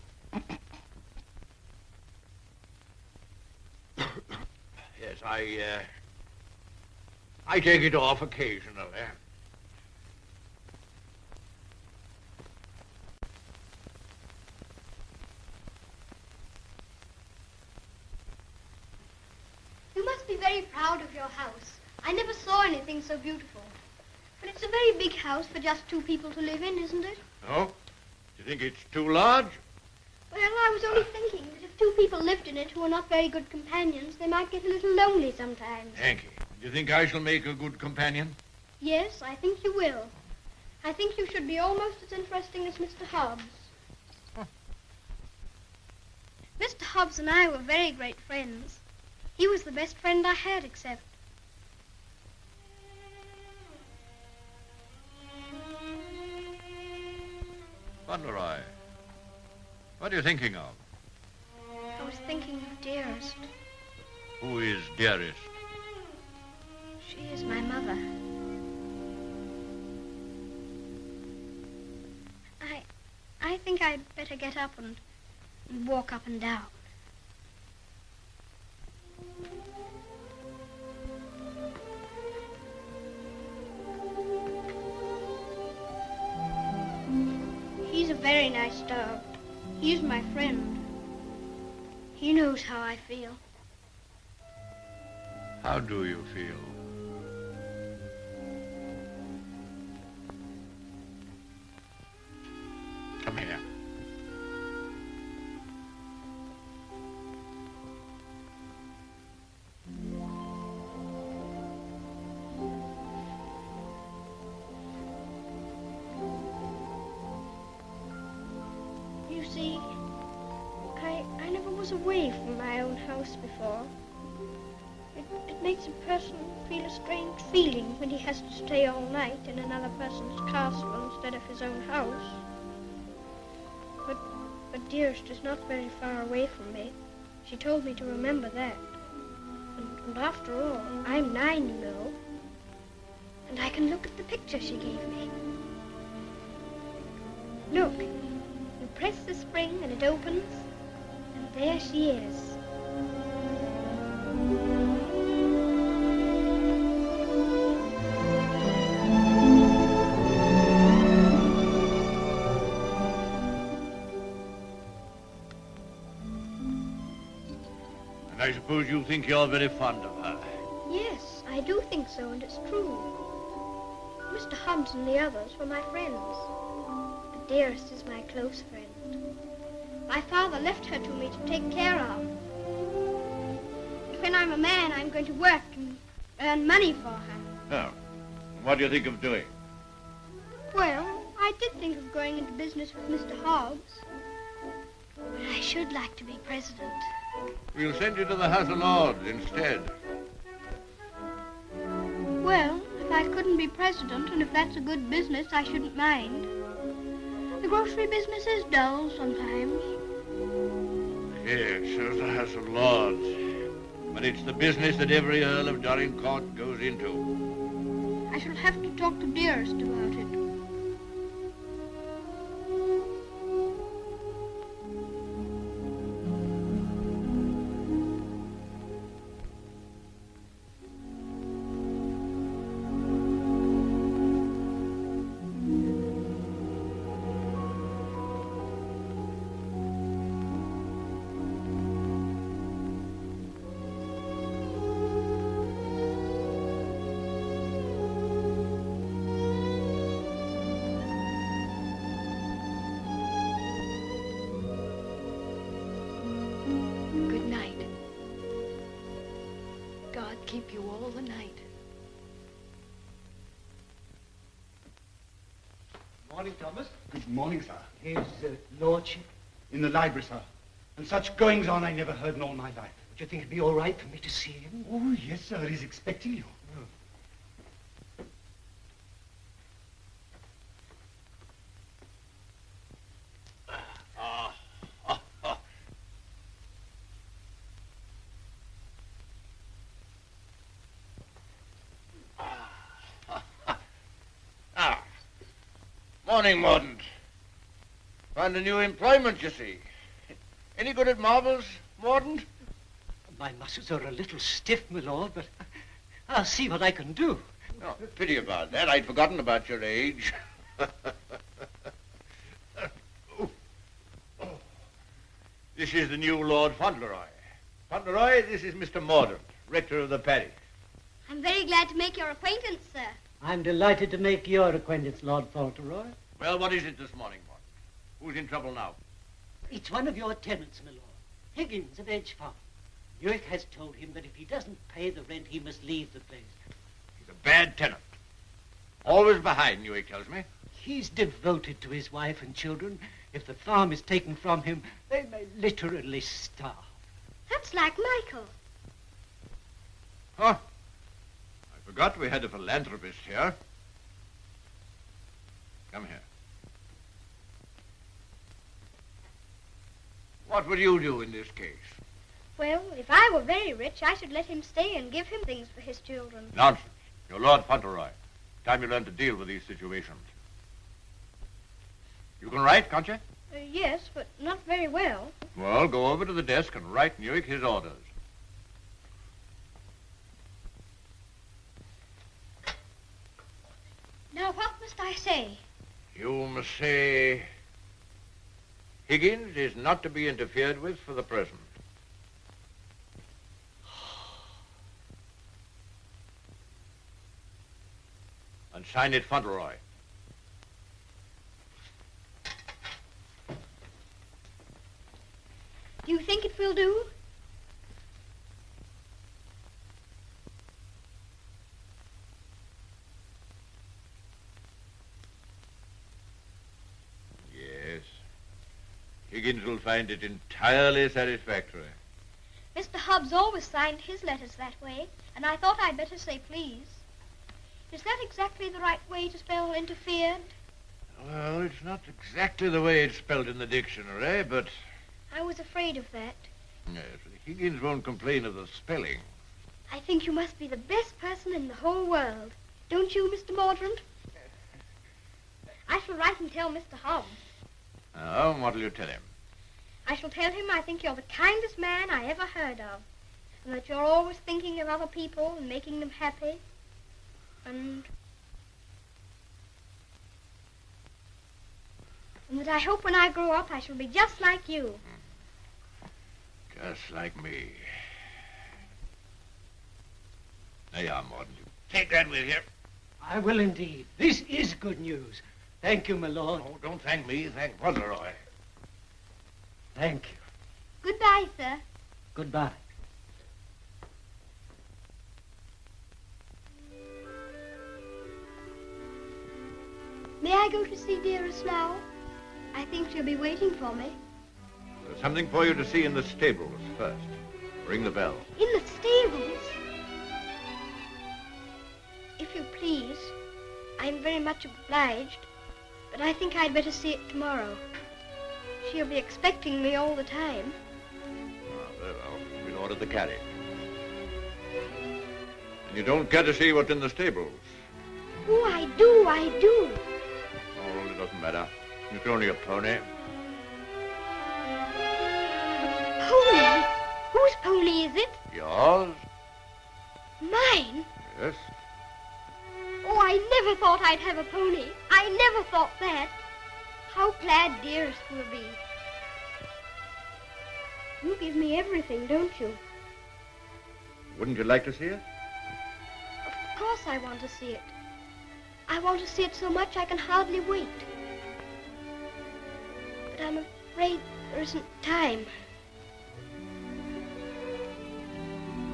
Yes, I take it off occasionally. You must be very proud of your house. I never saw anything so beautiful. But it's a very big house for just 2 people to live in, isn't it? Oh? Do you think it's too large? Well, I was only thinking that if 2 people lived in it who were not very good companions, they might get a little lonely sometimes. Thank you. Do you think I shall make a good companion? Yes, I think you will. I think you should be almost as interesting as Mr. Hobbs. Huh. Mr. Hobbs and I were very great friends. He was the best friend I had, except... Fauntleroy, what are you thinking of? was thinking of Dearest. Who is Dearest? She is my mother. I think I'd better get up and walk up and down. He's a very nice dog. He's my friend. He knows how I feel. How do you feel? Come here. You see, I never was away from my own house before. It makes a person feel a strange feeling when he has to stay all night in another person's castle instead of his own house. But Dearest is not very far away from me. She told me to remember that. And after all, I'm 9, you know. And I can look at the picture she gave me. Look, you press the spring and it opens, and there she is. I suppose you think you're very fond of her. Yes, I do think so, and it's true. Mr. Hodgson and the others were my friends. But Dearest is my close friend. My father left her to me to take care of. When I'm a man, I'm going to work and earn money for her. Oh, what do you think of doing? Well, I did think of going into business with Mr. Hobbs. But I should like to be president. We'll send you to the House of Lords instead. Well, if I couldn't be president, and if that's a good business, I shouldn't mind. The grocery business is dull sometimes. Yes, so's the House of Lords. But it's the business that every Earl of Dorincourt goes into. I shall have to talk to Dearest about it. Keep you all the night. Morning, Thomas. Good morning, sir. His lordship? In the library, sir. And such goings on I never heard in all my life. Do you think it'd be all right for me to see him? Oh, yes, sir. He's expecting you. Morning, Mordaunt. Found a new employment, you see. Any good at marbles, Mordaunt? My muscles are a little stiff, my lord, but I'll see what I can do. Oh, pity about that. I'd forgotten about your age. This is the new Lord Fauntleroy. Fauntleroy, this is Mr. Mordaunt, rector of the parish. I'm very glad to make your acquaintance, sir. I'm delighted to make your acquaintance, Lord Fauntleroy. Well, what is it this morning, Mordaunt? Who's in trouble now? It's one of your tenants, my lord. Higgins of Edge Farm. York has told him that if he doesn't pay the rent, he must leave the place. He's a bad tenant. Always behind, York tells me. He's devoted to his wife and children. If the farm is taken from him, they may literally starve. That's like Michael. Huh? I forgot we had a philanthropist here. Come here. What would you do in this case? Well, if I were very rich, I should let him stay and give him things for his children. Nonsense. You're Lord Fauntleroy. Time you learn to deal with these situations. You can write, can't you? Yes, but not very well. Well, go over to the desk and write Newick his orders. Now, what must I say? You must say, Higgins is not to be interfered with for the present. And sign it Fauntleroy. Do you think it will do? Yes. Higgins will find it entirely satisfactory. Mr. Hobbs always signed his letters that way, and I thought I'd better say please. Is that exactly the right way to spell interfered? Well, it's not exactly the way it's spelled in the dictionary, but... I was afraid of that. Yes, Higgins won't complain of the spelling. I think you must be the best person in the whole world. Don't you, Mr. Mordaunt? I shall write and tell Mr. Hobbs. Oh, and what'll you tell him? I shall tell him I think you're the kindest man I ever heard of, and that you're always thinking of other people and making them happy, and that I hope when I grow up I shall be just like you. Just like me. There you are, Mordaunt. Take that with you. I will indeed. This is good news. Thank you, my lord. Oh, don't thank me. Thank Fauntleroy. Thank you. Goodbye, sir. Goodbye. May I go to see Dearest now? I think she'll be waiting for me. There's something for you to see in the stables first. Ring the bell. In the stables? If you please, I'm very much obliged, but I think I'd better see it tomorrow. She'll be expecting me all the time. Oh, very well. We'll order the carriage. And you don't care to see what's in the stables? Oh, I do, I do. Oh, it doesn't matter. It's only a pony. Pony? Whose pony is it? Yours? Mine? Yes. Oh, I never thought I'd have a pony. I never thought that. How glad Dearest will be. You give me everything, don't you? Wouldn't you like to see it? Of course I want to see it. I want to see it so much I can hardly wait. But I'm afraid there isn't time.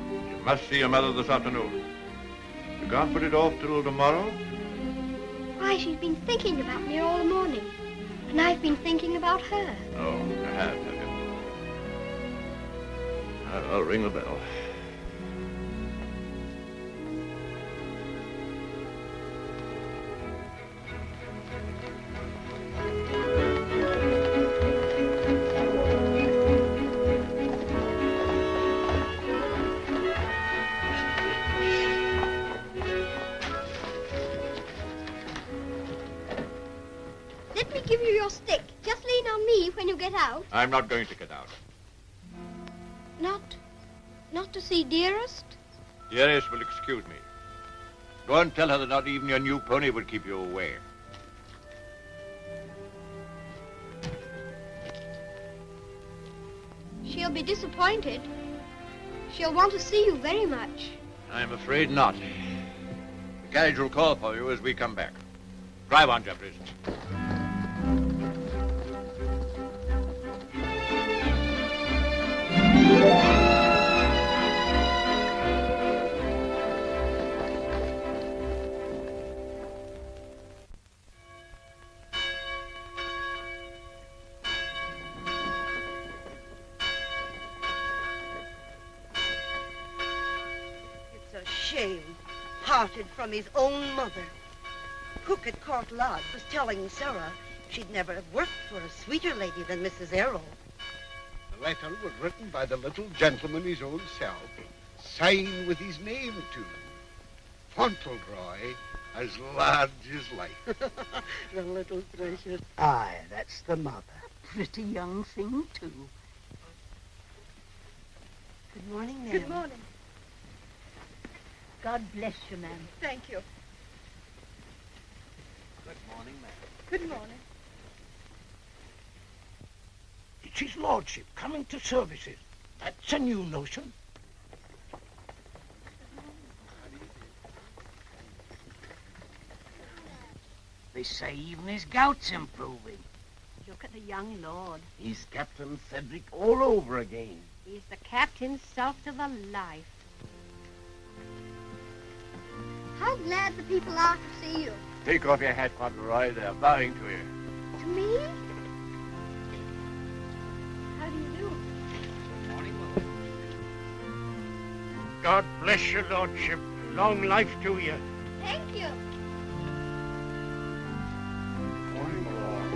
You must see your mother this afternoon. You can't put it off till tomorrow? Why, she's been thinking about me all the morning. And I've been thinking about her. Oh, you have you? I'll ring the bell. Let me give you your stick. Just lean on me when you get out. I'm not going to get out. Not to see Dearest? Dearest will excuse me. Go and tell her that not even your new pony would keep you away. She'll be disappointed. She'll want to see you very much. I'm afraid not. The carriage will call for you as we come back. Drive on, Jeffries. It's a shame. Parted from his own mother. Cook at Court Lodge was telling Sarah she'd never have worked for a sweeter lady than Mrs. Errol. letter was written by the little gentleman his own self, signed with his name too. Fauntleroy, as large as life. The little precious. Aye, that's the mother. Pretty young thing, too. Good morning, ma'am. Good morning. God bless you, ma'am. Thank you. Good morning, ma'am. Good morning. It's his lordship coming to services. That's a new notion. They say even his gout's improving. Look at the young lord. He's Captain Cedric all over again. He's the captain's self to the life. How glad the people are to see you. Take off your hat, Fauntleroy. They're bowing to you. To me? How do you do? God bless your lordship. Long life to you. Thank you. Morning, my lord.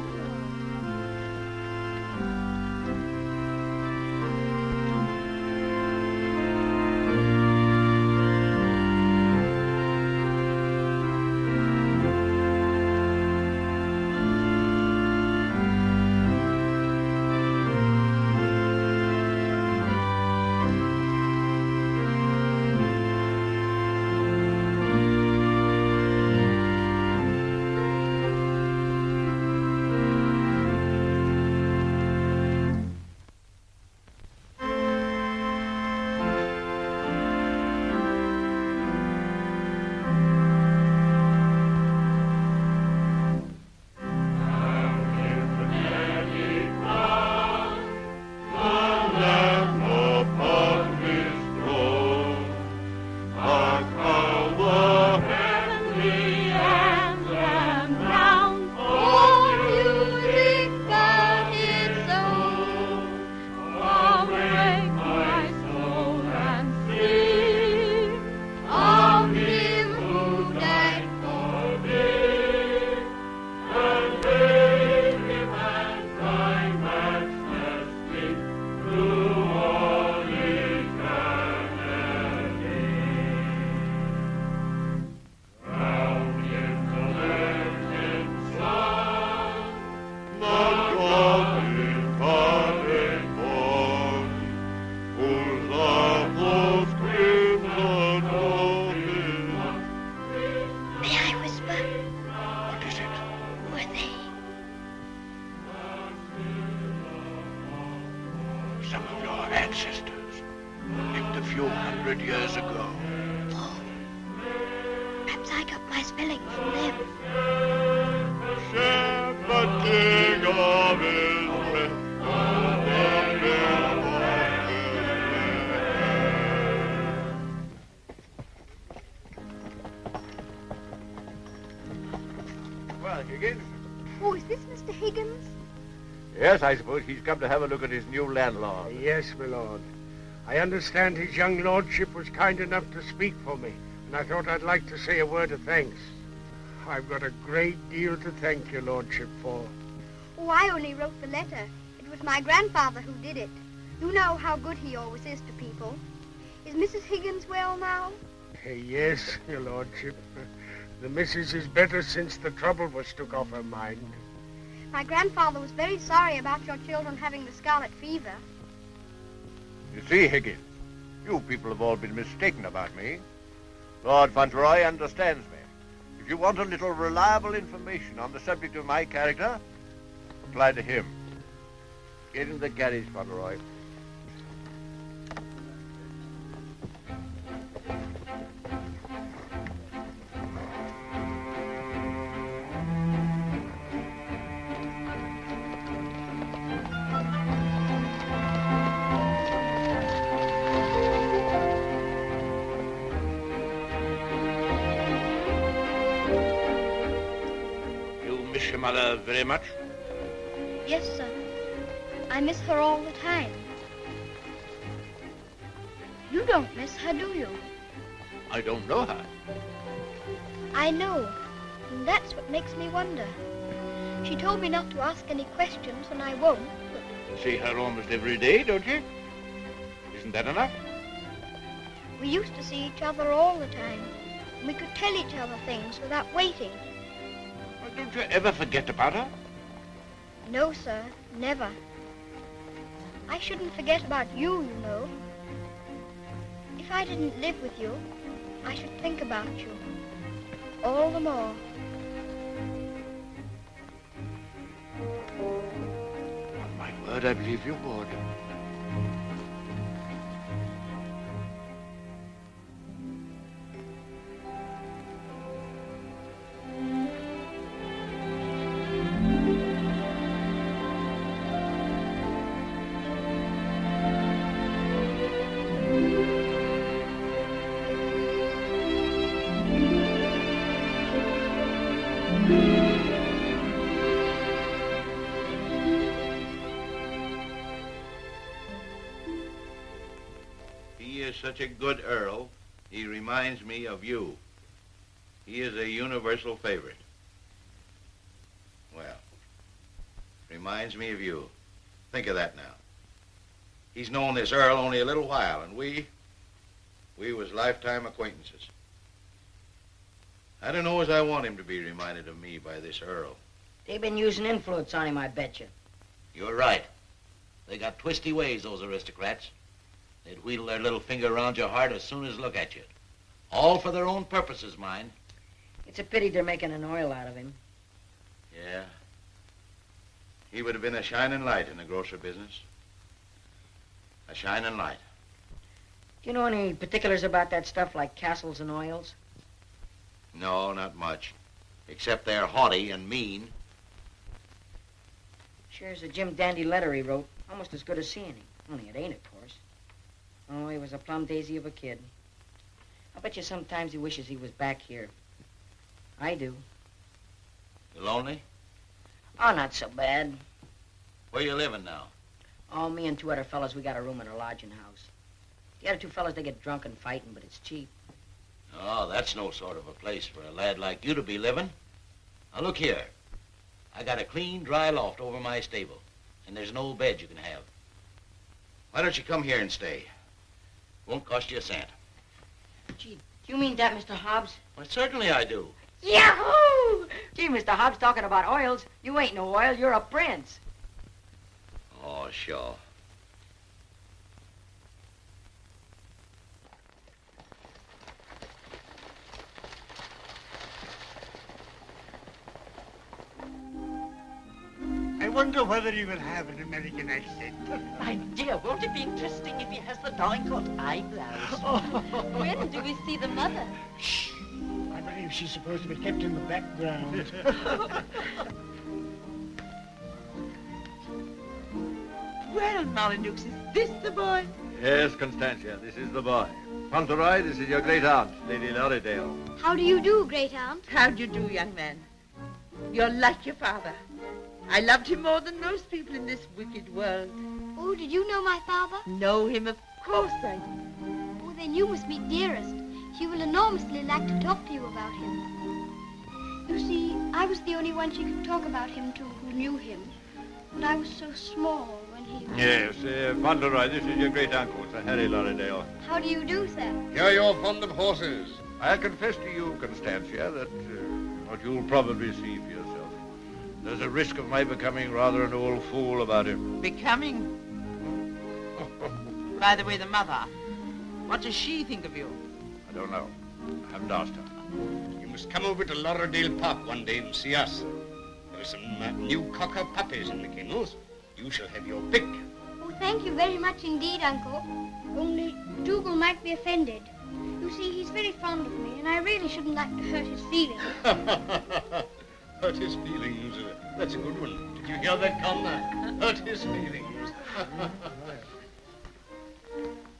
Ancestors lived a few hundred years ago. Oh, perhaps I got my spelling from them. Shepherding of Israel, Well, Higgins? Oh, is this Mr. Higgins? Yes, I suppose he's come to have a look at his new landlord. Yes, my lord. I understand his young lordship was kind enough to speak for me, and I thought I'd like to say a word of thanks. I've got a great deal to thank your lordship for. Oh, I only wrote the letter. It was my grandfather who did it. You know how good he always is to people. Is Mrs. Higgins well now? Yes, your lordship. The missus is better since the trouble was took off her mind. My grandfather was very sorry about your children having the scarlet fever. You see, Higgins, you people have all been mistaken about me. Lord Fauntleroy understands me. If you want a little reliable information on the subject of my character, apply to him. Get in the carriage, Fauntleroy. Mother very much? Yes, sir. I miss her all the time. You don't miss her, do you? I don't know her. I know, and that's what makes me wonder. She told me not to ask any questions, and I won't, but You see her almost every day, don't you? Isn't that enough? We used to see each other all the time. And we could tell each other things without waiting. Well, don't you ever forget about her? No, sir, never. I shouldn't forget about you, you know. If I didn't live with you, I should think about you. All the more. On my word, I believe you would. Such a good Earl, he reminds me of you. He is a universal favorite. Well, reminds me of you. Think of that now. He's known this Earl only a little while, and we was lifetime acquaintances. I don't know as I want him to be reminded of me by this Earl. They've been using influence on him, I bet you. You're right. They got twisty ways, those aristocrats. They'd wheedle their little finger around your heart as soon as look at you. All for their own purposes, mind. It's a pity they're making an oil out of him. Yeah. He would have been a shining light in the grocer business. A shining light. Do you know any particulars about that stuff like castles and oils? No, not much. Except they're haughty and mean. Sure is a Jim Dandy letter he wrote. Almost as good as seeing him. Only it ain't, of course. Oh, he was a plum daisy of a kid. I bet you sometimes he wishes he was back here. I do. You lonely? Oh, not so bad. Where you living now? Oh, me and two other fellas, we got a room in a lodging house. The other two fellas, they get drunk and fighting, but it's cheap. Oh, that's no sort of a place for a lad like you to be living. Now, look here. I got a clean, dry loft over my stable, and there's no bed you can have. Why don't you come here and stay? Won't cost you a cent. Gee, do you mean that, Mr. Hobbs? Well, certainly I do. Yahoo! Gee, Mr. Hobbs, talking about oils. You ain't no oil, you're a prince. Oh, sure. I wonder whether he will have an American accent. My dear, won't it be interesting if he has the Dorincourt eyebrows? When do we see the mother? Shh. I believe she's supposed to be kept in the background. Well, Molyneux, is this the boy? Yes, Constantia, this is the boy. Fauntleroy, this is your great aunt, Lady Lorridale. How do you do, great aunt? How do you do, young man? You're like your father. I loved him more than most people in this wicked world. Oh, did you know my father? Know him? Of course I do. Oh, then you must meet Dearest. She will enormously like to talk to you about him. You see, I was the only one she could talk about him to who knew him. And I was so small when he was... Yes, Fauntleroy, this is your great uncle, Sir Harry Lorridale. How do you do, sir? Hear you're fond of horses. I'll confess to you, Constantia, that what you'll probably see for yourself. There's a risk of my becoming rather an old fool about him. Becoming? By the way, the mother, what does she think of you? I don't know. I haven't asked her. You must come over to Lorridale Park one day and see us. There are some new cocker puppies in the kennels. You shall have your pick. Oh, thank you very much indeed, Uncle. Only Dougal might be offended. You see, he's very fond of me, and I really shouldn't like to hurt his feelings. Hurt his feelings. That's a good one. Did you hear that, Conrad? Hurt his feelings.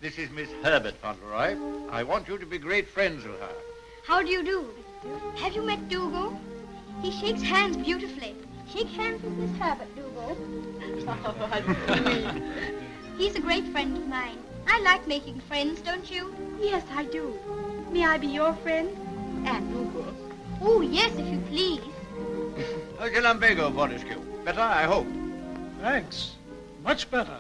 This is Miss Herbert, Fauntleroy. I want you to be great friends with her. How do you do? Have you met Dougal? He shakes hands beautifully. Shake hands with Miss Herbert, Dougal. He's a great friend of mine. I like making friends, don't you? Yes, I do. May I be your friend? And Dougal. Oh, yes, if you please. How's your lumbago, Fortescue? Better, I hope. Thanks. much better.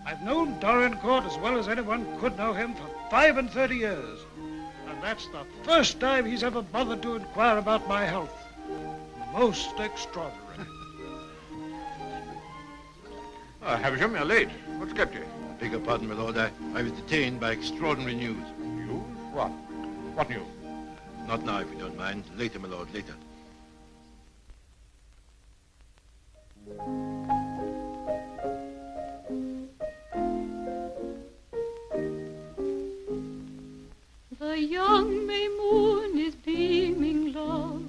I've known Dorincourt as well as anyone could know him for 35 years. And that's the first time he's ever bothered to inquire about my health. Most extraordinary. Havisham, you're late. What's kept you? Beg your pardon, my lord. I was detained by extraordinary news. News? What? What news? Not now, if you don't mind. Later, my lord, later. The young May moon is beaming, love.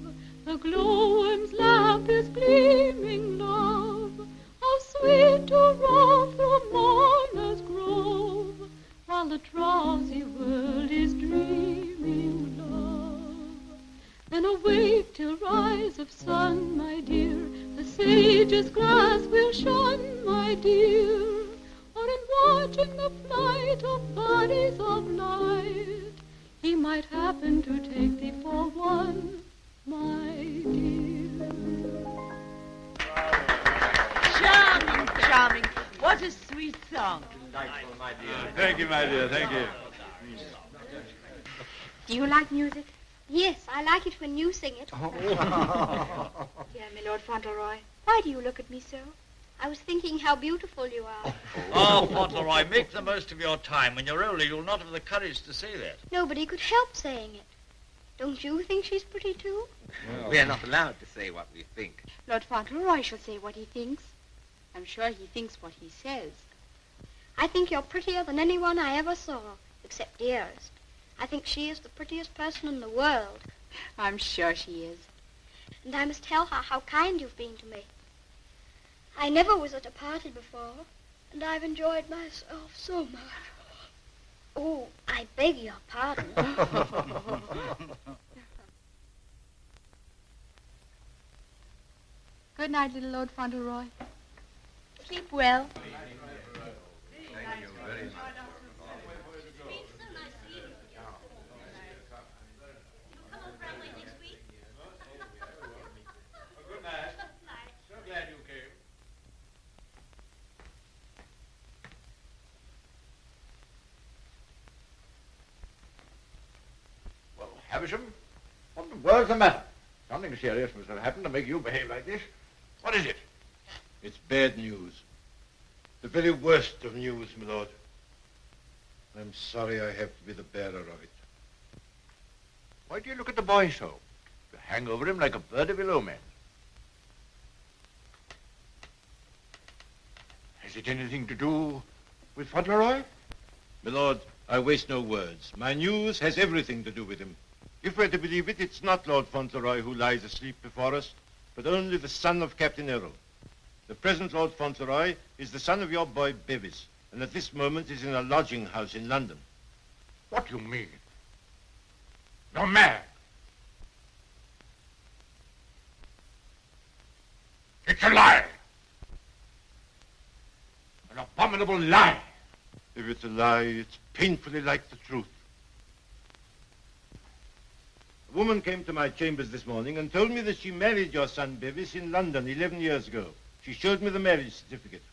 The glowworm's lamp is gleaming, love. How sweet to roam through Mourner's grove, while the drowsy world is dreaming, love. Then awake till rise of sun, my dear. The sage's glass will shun, my dear. Or in watching the flight of bodies of light, he might happen to take thee for one, my dear. Charming, charming. What a sweet song. Delightful, my dear. Thank you, my dear. Thank you. Do you like music? Yes, I like it when you sing it. Dear my Lord Fauntleroy, Why do you look at me so? I was thinking how beautiful you are. Oh, Fauntleroy, make the most of your time. When you're older, you'll not have the courage to say that. Nobody could help saying it. Don't you think she's pretty, too? We're not allowed to say what we think. Lord Fauntleroy shall say what he thinks. I'm sure he thinks what he says. I think you're prettier than anyone I ever saw, except Dearest. I think she is the prettiest person in the world. I'm sure she is. And I must tell her how kind you've been to me. I never was at a party before, and I've enjoyed myself so much. Oh, I beg your pardon. Good night, little Lord Fauntleroy. Sleep well. Thank you very much. Good night. So glad you came. Well, Havisham, what in the world's the matter? Something serious must have happened to make you behave like this. What is it? It's bad news. The very worst of news, my lord. I'm sorry I have to be the bearer of it. Why do you look at the boy so? You hang over him like a bird of ill omen. Has it anything to do with Fauntleroy? My lord, I waste no words. My news has everything to do with him. If we're to believe it, it's not Lord Fauntleroy who lies asleep before us, but only the son of Captain Errol. The present Lord Fauntleroy is the son of your boy Bevis, and at this moment is in a lodging house in London. What do you mean? You're mad. It's a lie. An abominable lie. If it's a lie, it's painfully like the truth. A woman came to my chambers this morning and told me that she married your son Bevis in London 11 years ago. She showed me the marriage certificate.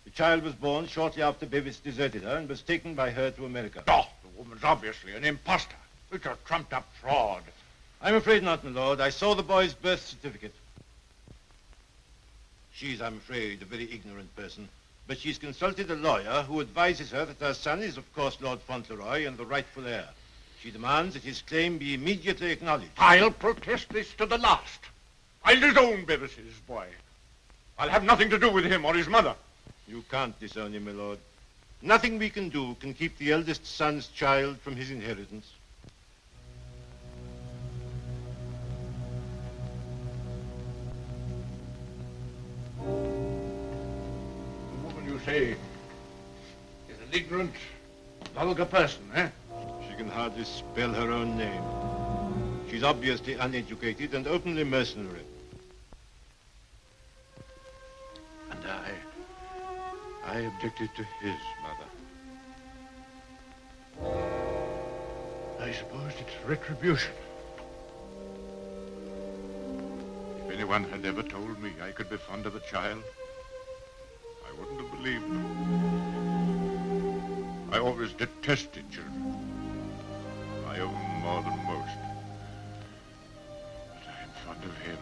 The child was born shortly after Bevis deserted her and was taken by her to America. Oh, the woman's obviously an imposter. It's a trumped-up fraud. I'm afraid not, my lord. I saw the boy's birth certificate. She's, I'm afraid, a very ignorant person, but she's consulted a lawyer who advises her that her son is, of course, Lord Fauntleroy and the rightful heir. She demands that his claim be immediately acknowledged. I'll protest this to the last. I'll disown Bevis's boy. I'll have nothing to do with him or his mother. You can't disown him, my lord. Nothing we can do can keep the eldest son's child from his inheritance. The woman you say is an ignorant, vulgar person, eh? She can hardly spell her own name. She's obviously uneducated and openly mercenary. And I objected to his mother. I suppose it's retribution. If anyone had ever told me I could be fond of a child, I wouldn't have believed them. I always detested children. I owe them more than most. But I'm fond of him.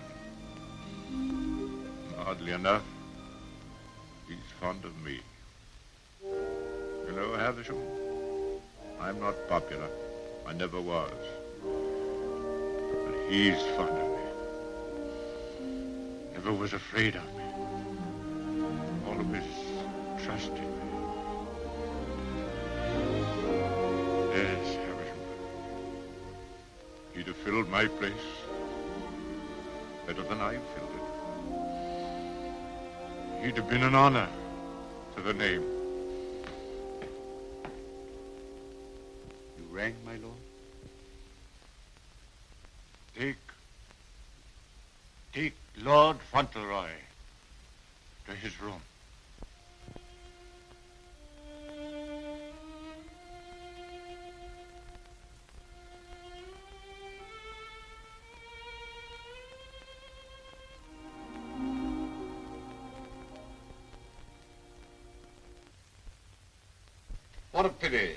Oddly enough, he's fond of me. You know, Havisham, I'm not popular. I never was. But he's fond of me. Never was afraid of me. Always trusted me. Yes, Havisham. He'd have filled my place better than I filled it. He'd have been an honor to the name. You rang, my lord? Take Lord Fauntleroy to his room. What a pity.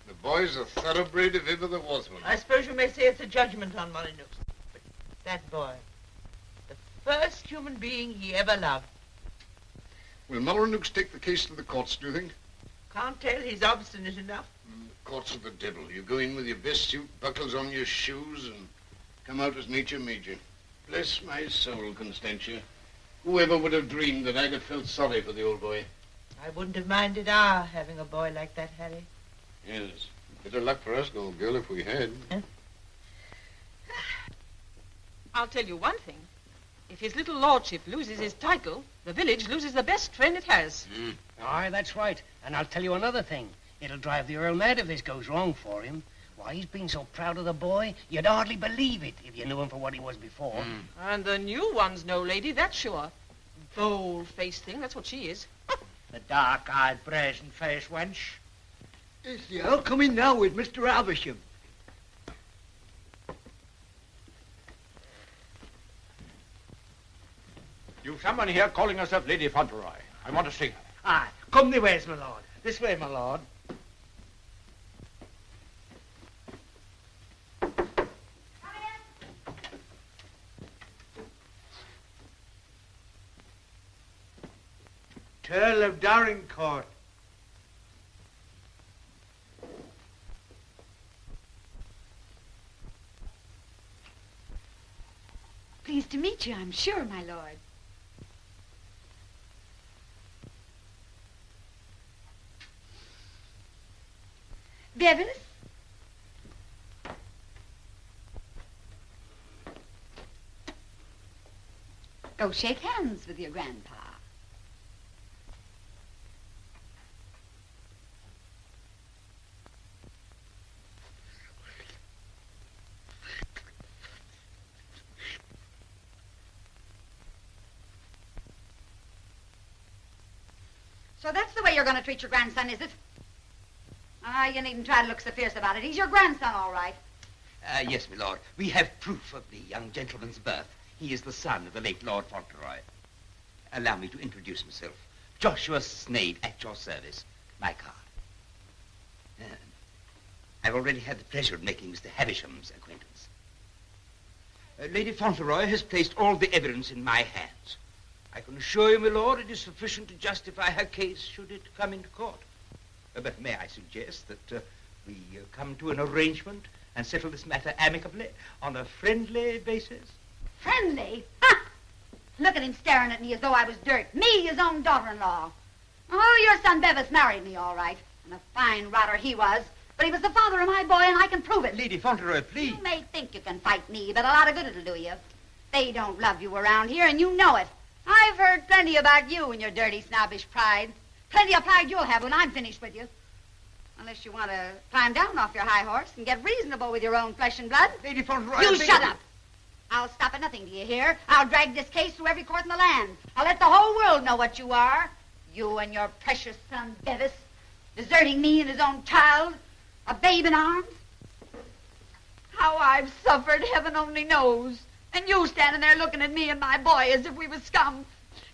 The boy's a thoroughbred if ever there was one. I suppose you may say it's a judgment on Molyneux. But that boy, the first human being he ever loved. Will Molyneux take the case to the courts, do you think? Can't tell, he's obstinate enough. Courts of the devil. You go in with your best suit, buckles on your shoes, and come out as nature made you. Bless my soul, Constantia. Whoever would have dreamed that I'd have felt sorry for the old boy? I wouldn't have minded our having a boy like that, Harry. Yes. Better luck for us, old girl, if we had. Huh? I'll tell you one thing. If his little lordship loses his title, the village loses the best friend it has. Aye, that's right. And I'll tell you another thing. It'll drive the Earl mad if this goes wrong for him. Why, he's been so proud of the boy, you'd hardly believe it if you knew him for what he was before. And the new one's no lady, that's sure. Bold-faced thing, that's what she is. The dark-eyed, brazen-faced wench. Is the Earl coming now with Mr. Havisham? You've someone here calling herself Lady Fauntleroy. I want to see her. Aye, come the ways, my lord. This way, my lord. Earl of Dorincourt. Pleased to meet you, I'm sure, my lord. Bevis? Go shake hands with your grandpa. So that's the way you're going to treat your grandson, is it? Ah, you needn't try to look so fierce about it. He's your grandson, all right. Yes, my lord. We have proof of the young gentleman's birth. He is the son of the late Lord Fauntleroy. Allow me to introduce myself. Joshua Snade, at your service. My card. I've already had the pleasure of making Mr. Havisham's acquaintance. Lady Fauntleroy has placed all the evidence in my hands. I can assure you, my lord, it is sufficient to justify her case should it come into court. But may I suggest that we come to an arrangement and settle this matter amicably on a friendly basis? Friendly? Ha! Look at him staring at me as though I was dirt. Me, his own daughter-in-law. Oh, your son Bevis married me, all right. And a fine rotter he was. But he was the father of my boy, and I can prove it. Lady Fauntleroy, please. You may think you can fight me, but a lot of good it'll do you. They don't love you around here, and you know it. I've heard plenty about you and your dirty, snobbish pride. Plenty of pride you'll have when I'm finished with you. Unless you want to climb down off your high horse and get reasonable with your own flesh and blood. Lady Fauntleroy... You shut up! I'll stop at nothing, do you hear? I'll drag this case through every court in the land. I'll let the whole world know what you are. You and your precious son, Bevis, deserting me and his own child, a babe in arms. How I've suffered, heaven only knows. And you standing there looking at me and my boy as if we was scum.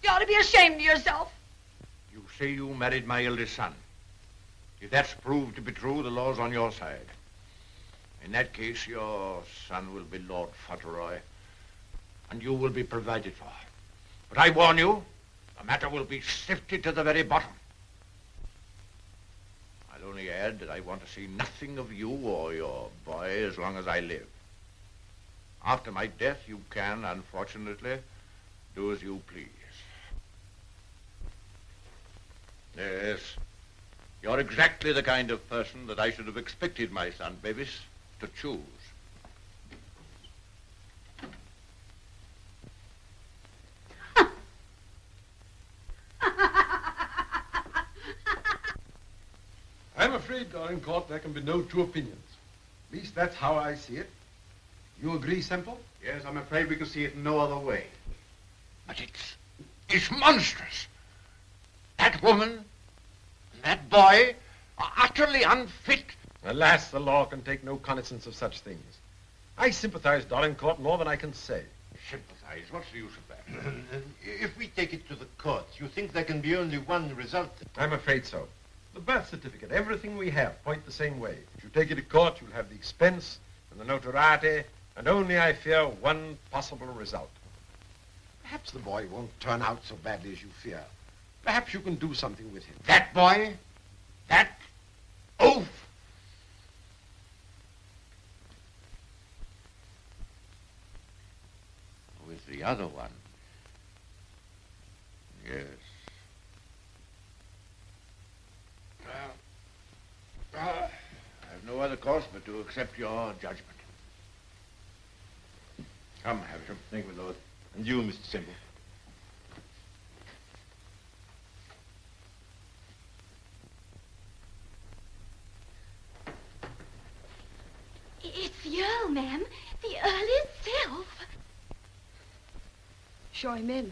You ought to be ashamed of yourself. say you married my eldest son. If that's proved to be true, the law's on your side. In that case, your son will be Lord Fauntleroy, and you will be provided for. But I warn you, the matter will be sifted to the very bottom. I'll only add that I want to see nothing of you or your boy as long as I live. After my death, you can, unfortunately, do as you please. Yes, you're exactly the kind of person that I should have expected my son Bevis to choose. I'm afraid, Dorincourt, there can be no two opinions. At least that's how I see it. You agree, Semple? Yes, I'm afraid we can see it no other way. But it's monstrous. That woman and that boy are utterly unfit. Alas, the law can take no cognizance of such things. I sympathize, Dorincourt, more than I can say. Sympathize? What's the use of that? If we take it to the courts, you think there can be only one result? I'm afraid so. The birth certificate, everything we have, point the same way. If you take it to court, you'll have the expense and the notoriety, and only, I fear, one possible result. Perhaps the boy won't turn out so badly as you fear. Perhaps you can do something with him. That boy? That oaf? With the other one? Yes. I've no other course but to accept your judgment. Come, Havisham. Thank you, my lord. And you, Mr. Semple. It's the Earl, ma'am. The Earl himself. Show him in.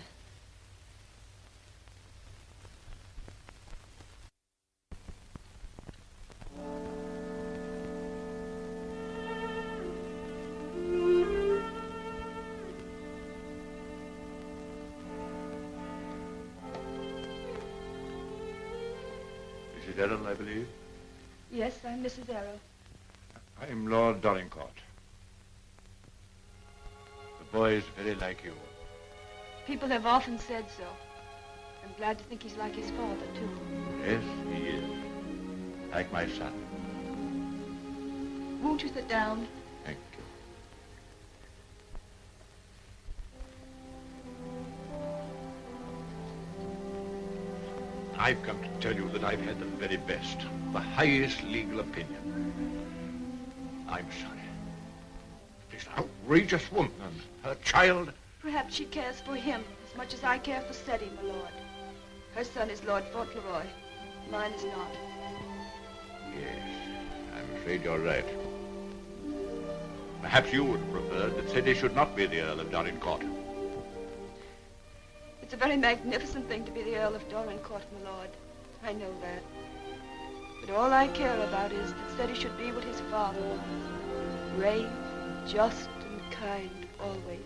Mrs. Errol, I believe? Yes, I'm Mrs. Errol. I'm Lord Dorincourt. The boy is very like you. People have often said so. I'm glad to think he's like his father, too. Yes, he is. Like my son. Won't you sit down? Thank you. I've come to tell you that I've had the very best, the highest legal opinion. I'm sorry. This outrageous woman and her child. Perhaps she cares for him as much as I care for Freddie, my lord. Her son is Lord Fauntleroy. Mine is not. Yes, I'm afraid you're right. Perhaps you would have preferred that Freddie should not be the Earl of Dorincourt. It's a very magnificent thing to be the Earl of Dorincourt, my lord. I know that. But all I care about is that Freddie should be what his father was. Brave, just, and kind, always.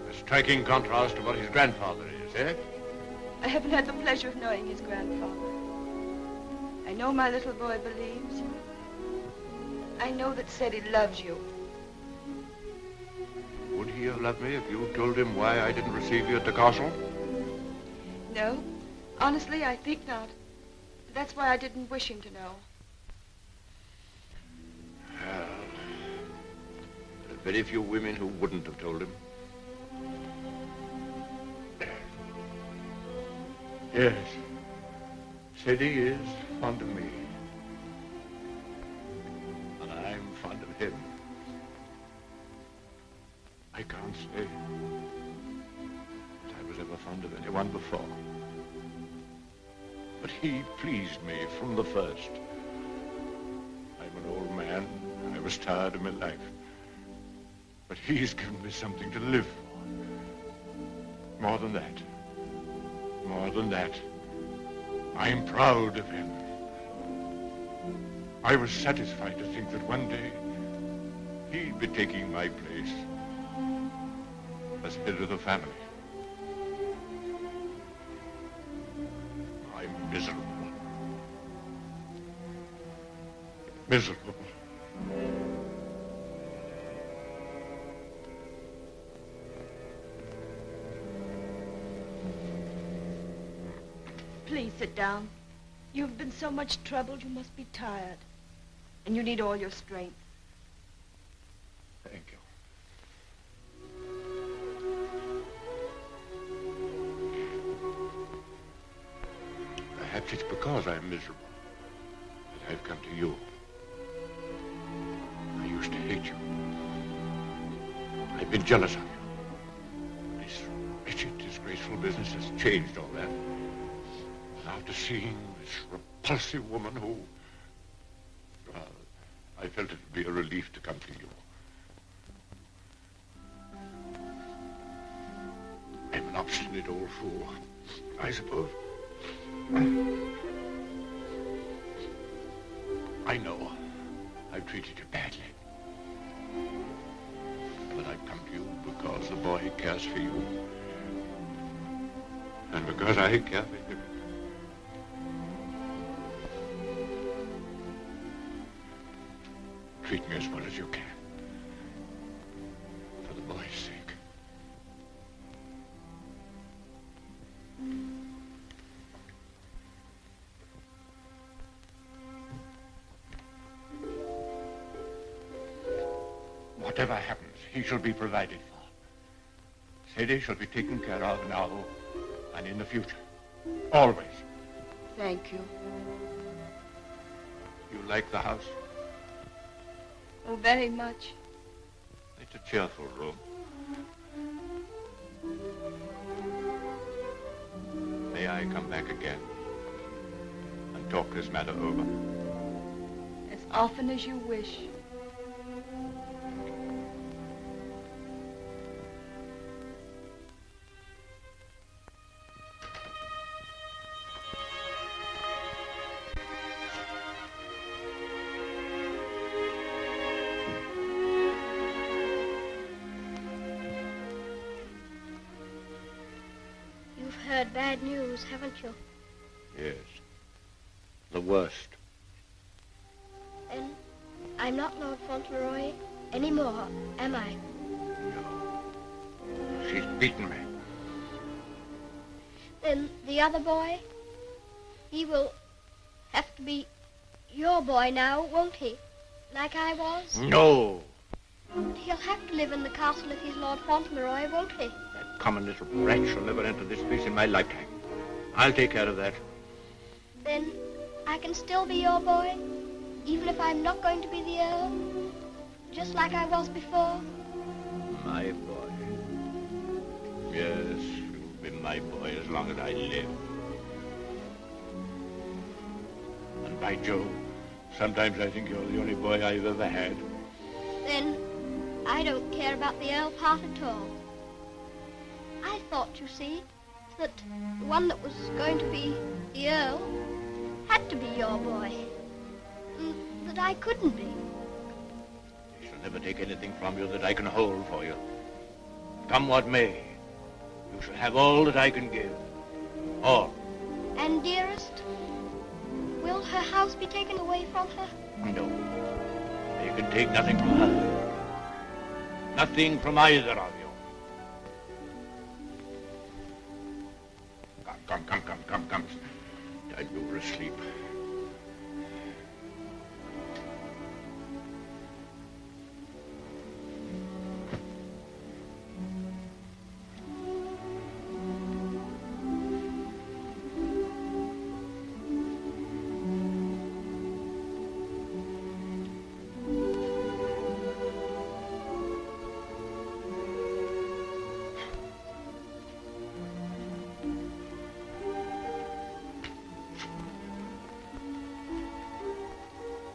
A striking contrast to what his grandfather is, eh? I haven't had the pleasure of knowing his grandfather. I know my little boy believes you. I know that Freddie loves you. Would he have loved me if you told him why I didn't receive you at the castle? No, honestly, I think not. That's why I didn't wish him to know. Well, there are very few women who wouldn't have told him. Yes, Freddie is fond of me. And I'm fond of him. I can't say that I was ever fond of anyone before. But he pleased me from the first. I'm an old man. I was tired of my life. But he's given me something to live for. More than that. More than that. I'm proud of him. I was satisfied to think that one day he'd be taking my place as head of the family. Miserable. Please sit down. You've been so much troubled, you must be tired. And you need all your strength. Thank you. Perhaps it's because I'm miserable that I've come to you. I used to hate you. I've been jealous of you. This wretched, disgraceful business has changed all that. And after seeing this repulsive woman who... Well, I felt it would be a relief to come to you. I'm an obstinate old fool, I suppose. I know I've treated you badly. But I've come to you because the boy cares for you. And because I care for him. Treat me as well as you can. For the boy's sake. Whatever happens, he shall be provided for. Sadie shall be taken care of now and in the future. Always. Thank you. You like the house? Oh, very much. It's a cheerful room. May I come back again and talk this matter over? As often as you wish. Bad news, haven't you? Yes. The worst. And I'm not Lord Fauntleroy anymore, am I? No. She's beaten me. Then the other boy, he will have to be your boy now, won't he? Like I was? No. He'll have to live in the castle if he's Lord Fauntleroy, won't he? Common little brat shall never enter this place in my lifetime. I'll take care of that. Then I can still be your boy, even if I'm not going to be the Earl, just like I was before. My boy. Yes, you'll be my boy as long as I live. And by Jove, sometimes I think you're the only boy I've ever had. Then I don't care about the Earl part at all. I thought, you see, that the one that was going to be the Earl had to be your boy. And that I couldn't be. I shall never take anything from you that I can hold for you. Come what may, you shall have all that I can give. All. And, dearest, will her house be taken away from her? No. You can take nothing from her. Nothing from either of you. Come. Time you were asleep.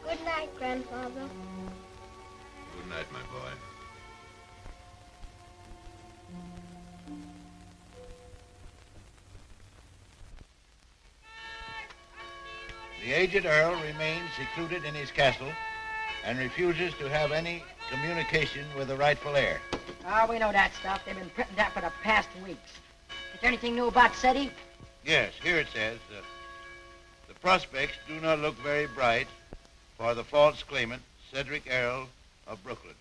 Good night, Grandfather. Good night, my boy. The aged Earl remains secluded in his castle and refuses to have any communication with the rightful heir. Oh, we know that stuff. They've been printing that for the past weeks. Is there anything new about SETI? Yes, here it says, the prospects do not look very bright, for the false claimant, Cedric Earl of Brooklyn.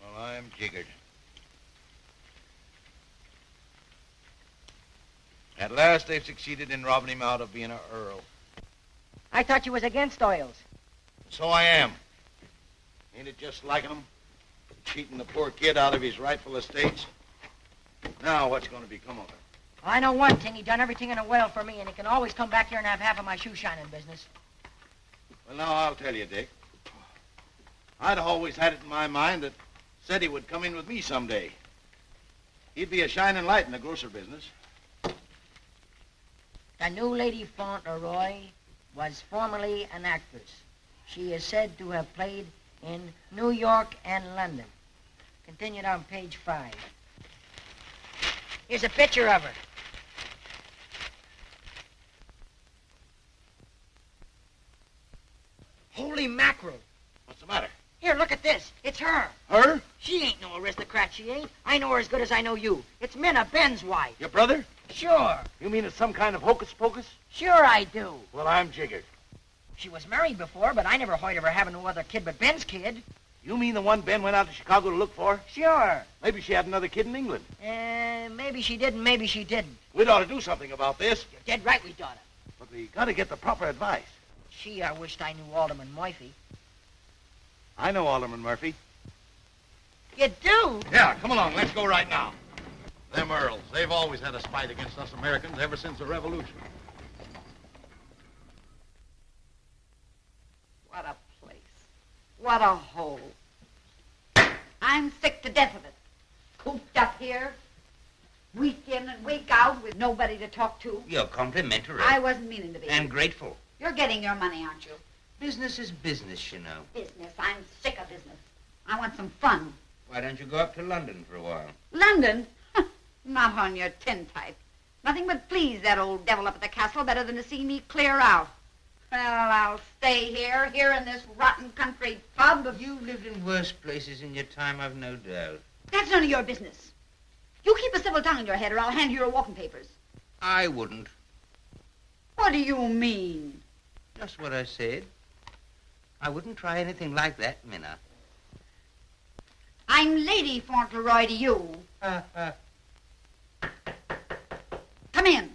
Well, I'm jiggered. At last they've succeeded in robbing him out of being an earl. I thought you was against oils. So I am. Ain't it just like him? Cheating the poor kid out of his rightful estates? Now what's going to become of it? I know one thing. He done everything in a well for me, and he can always come back here and have half of my shoe shining business. Well, now I'll tell you, Dick. I'd always had it in my mind that said he would come in with me someday. He'd be a shining light in the grocer business. The new Lady Fauntleroy was formerly an actress. She is said to have played in New York and London. Continued on page 5. Here's a picture of her. Holy mackerel. What's the matter? Here, look at this. It's her. Her? She ain't no aristocrat, she ain't. I know her as good as I know you. It's Minna, Ben's wife. Your brother? Sure. You mean it's some kind of hocus pocus? Sure I do. Well, I'm jiggered. She was married before, but I never heard of her having no other kid but Ben's kid. You mean the one Ben went out to Chicago to look for? Sure. Maybe she had another kid in England. Maybe she did and maybe she didn't. We'd ought to do something about this. You're dead right we ought to. But we got to get the proper advice. Gee, I wished I knew Alderman Murphy. I know Alderman Murphy. You do? Yeah, come along. Let's go right now. Them Earls, they've always had a spite against us Americans ever since the Revolution. What a place. What a hole. I'm sick to death of it. Cooped up here, week in and week out with nobody to talk to. You're complimentary. I wasn't meaning to be. And grateful. You're getting your money, aren't you? Business is business, you know. Business. I'm sick of business. I want some fun. Why don't you go up to London for a while? London? Not on your tintype. Nothing would please that old devil up at the castle better than to see me clear out. Well, I'll stay here in this rotten country pub. You've lived in worse places in your time, I've no doubt. That's none of your business. You keep a civil tongue in your head or I'll hand you your walking papers. I wouldn't. What do you mean? Just what I said. I wouldn't try anything like that, Minna. I'm Lady Fauntleroy to you. Come in.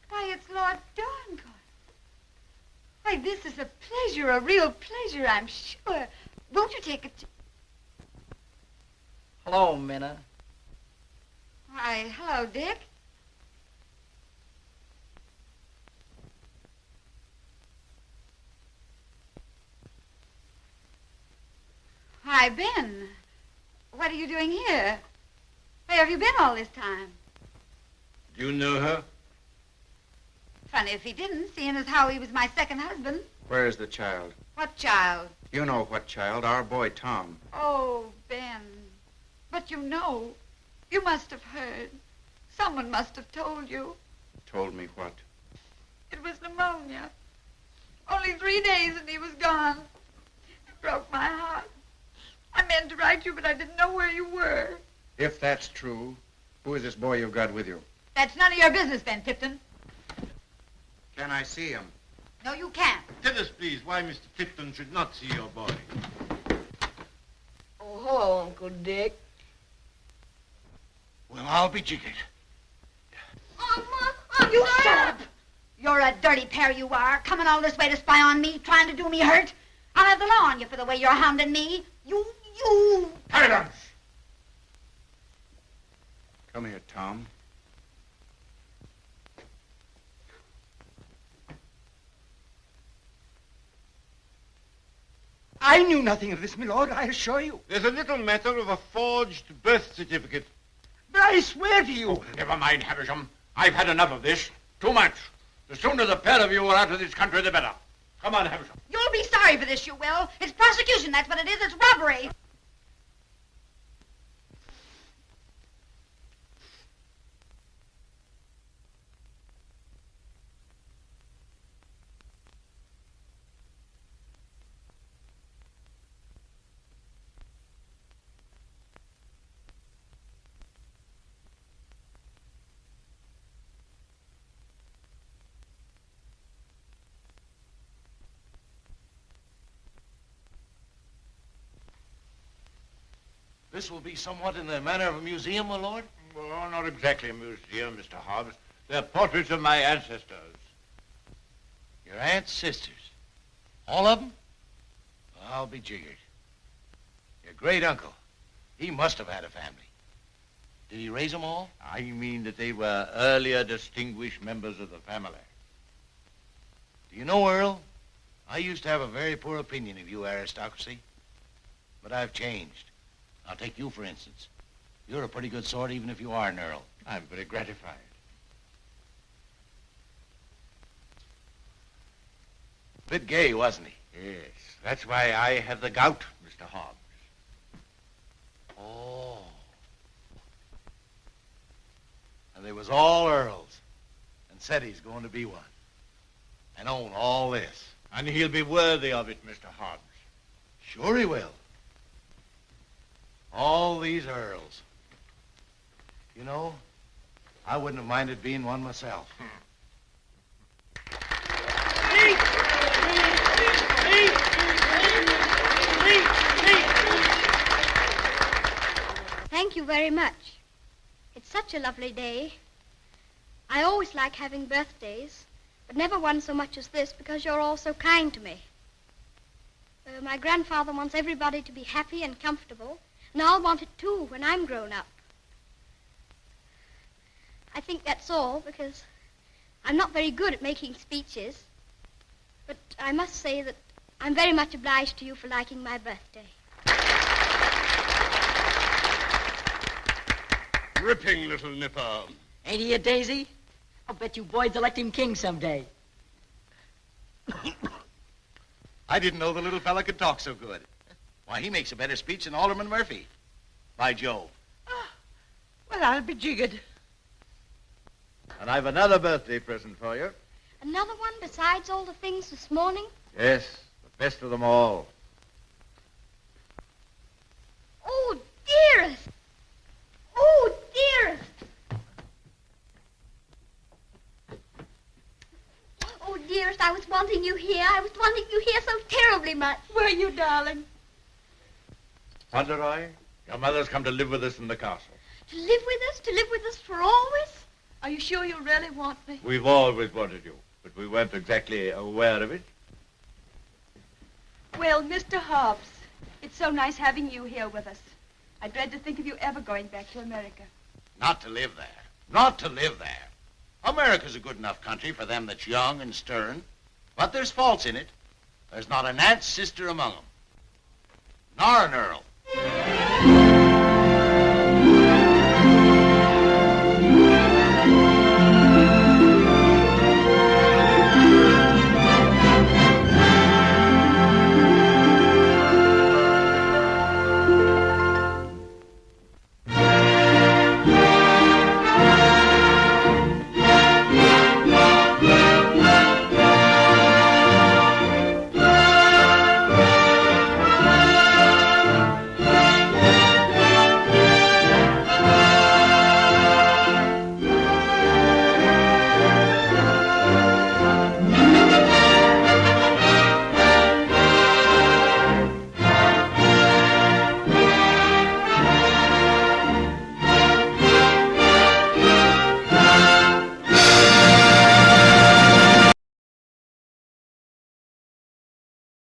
Why, it's Lord Donegal. Why, this is a pleasure, a real pleasure, I'm sure. Won't you take a... Hello, Minna. Why, hello, Dick. Why, Ben, what are you doing here? Where have you been all this time? Do you know her? Funny if he didn't, seeing as how he was my second husband. Where is the child? What child? You know what child, our boy Tom. Oh, Ben. But you know, you must have heard. Someone must have told you. Told me what? It was pneumonia. Only 3 days and he was gone. It broke my heart. I meant to write you, but I didn't know where you were. If that's true, who is this boy you've got with you? That's none of your business, Ben Tipton. Can I see him? No, you can't. Tell us, please, why Mr. Tipton should not see your boy. Oh, hello, Uncle Dick. Well, I'll be jiggered. You shut up. You're a dirty pair you are, coming all this way to spy on me, trying to do me hurt. I'll have the law on you for the way you're hounding me. You... Silence! Come here, Tom. I knew nothing of this, my lord, I assure you. There's a little matter of a forged birth certificate. But I swear to you. Oh, never mind, Havisham. I've had enough of this. Too much. The sooner the pair of you are out of this country, the better. Come on, Havisham. You'll be sorry for this, you will. It's prosecution, that's what it is. It's robbery. This will be somewhat in the manner of a museum, my lord? Well, not exactly a museum, Mr. Hobbs. They're portraits of my ancestors. Your aunt's sisters? All of them? Well, I'll be jiggered. Your great-uncle, he must have had a family. Did he raise them all? I mean that they were earlier distinguished members of the family. Do you know, Earl, I used to have a very poor opinion of you aristocracy, but I've changed. I'll take you, for instance. You're a pretty good sort, even if you are an Earl. I'm very gratified. Bit gay, wasn't he? Yes, that's why I have the gout, Mr. Hobbs. Oh. And they was all Earls, and said he's going to be one, and own all this. And he'll be worthy of it, Mr. Hobbs. Sure he will. All these Earls. You know, I wouldn't have minded being one myself. Thank you very much. It's such a lovely day. I always like having birthdays, but never one so much as this because you're all so kind to me. My grandfather wants everybody to be happy and comfortable, and I'll want it too when I'm grown up. I think that's all because I'm not very good at making speeches, but I must say that I'm very much obliged to you for liking my birthday. Ripping little nipper. Ain't he a daisy? I'll bet you boys elect him king someday. I didn't know the little fella could talk so good. Why, he makes a better speech than Alderman Murphy. By Jove. Well, I'll be jiggered. And I've another birthday present for you. Another one besides all the things this morning? Yes, the best of them all. Oh, dearest! Oh, dearest! Oh, dearest, I was wanting you here. I was wanting you here so terribly much. Were you, darling? Fauntleroy, your mother's come to live with us in the castle. To live with us? To live with us for always? Are you sure you really want me? We've always wanted you, but we weren't exactly aware of it. Well, Mr. Hobbs, it's so nice having you here with us. I dread to think of you ever going back to America. Not to live there. Not to live there. America's a good enough country for them that's young and stern, but there's faults in it. There's not an aunt's sister among them. Nor an Earl.